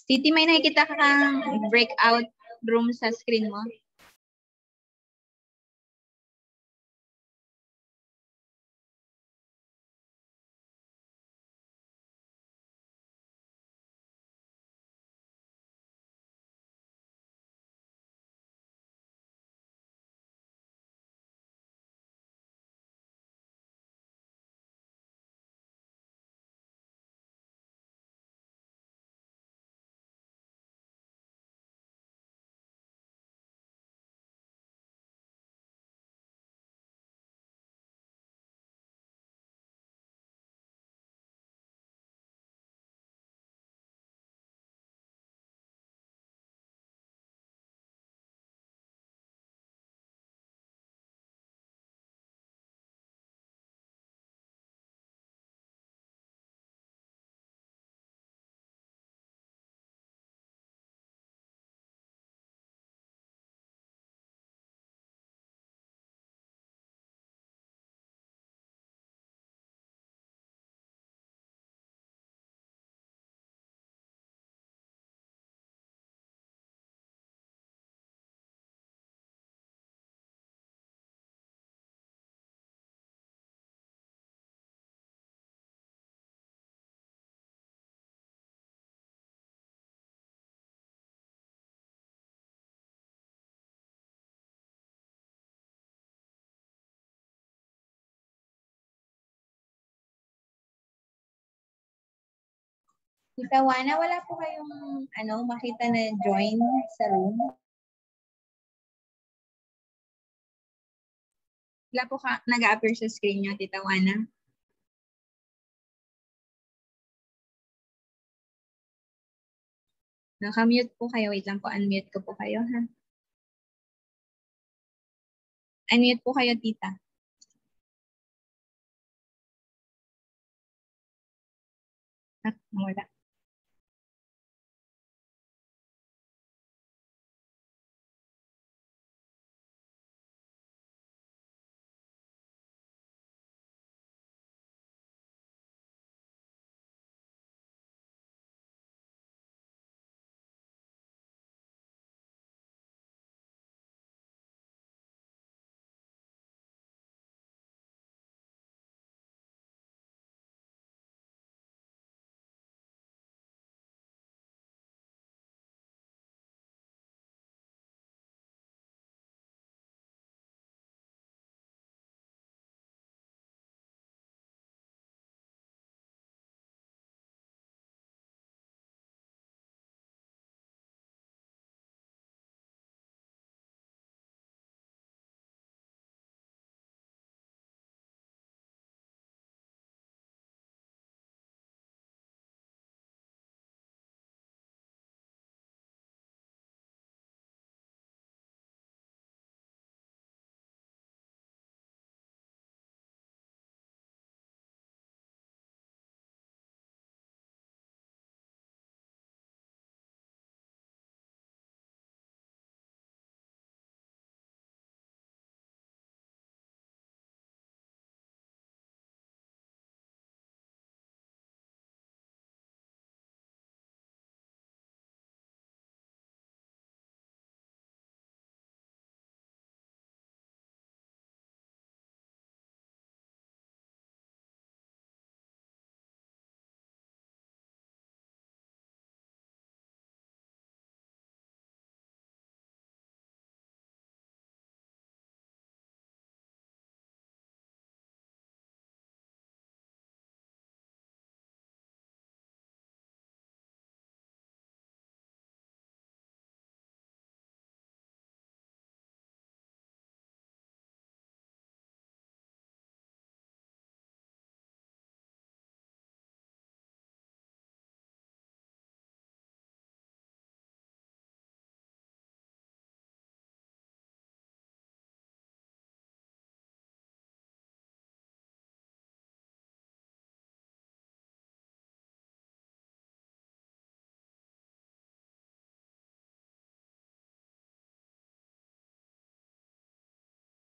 [SPEAKER 1] Titi, may nakikita ka kang breakout room sa screen mo? Tita Wana, wala po kayong makita na join sa room? Wala po nag-a-appear sa screen niyo, Tita Wana? Naka-mute po kayo. Wait lang po, unmute ko po kayo, ha? Unmute po kayo, Tita. Wala.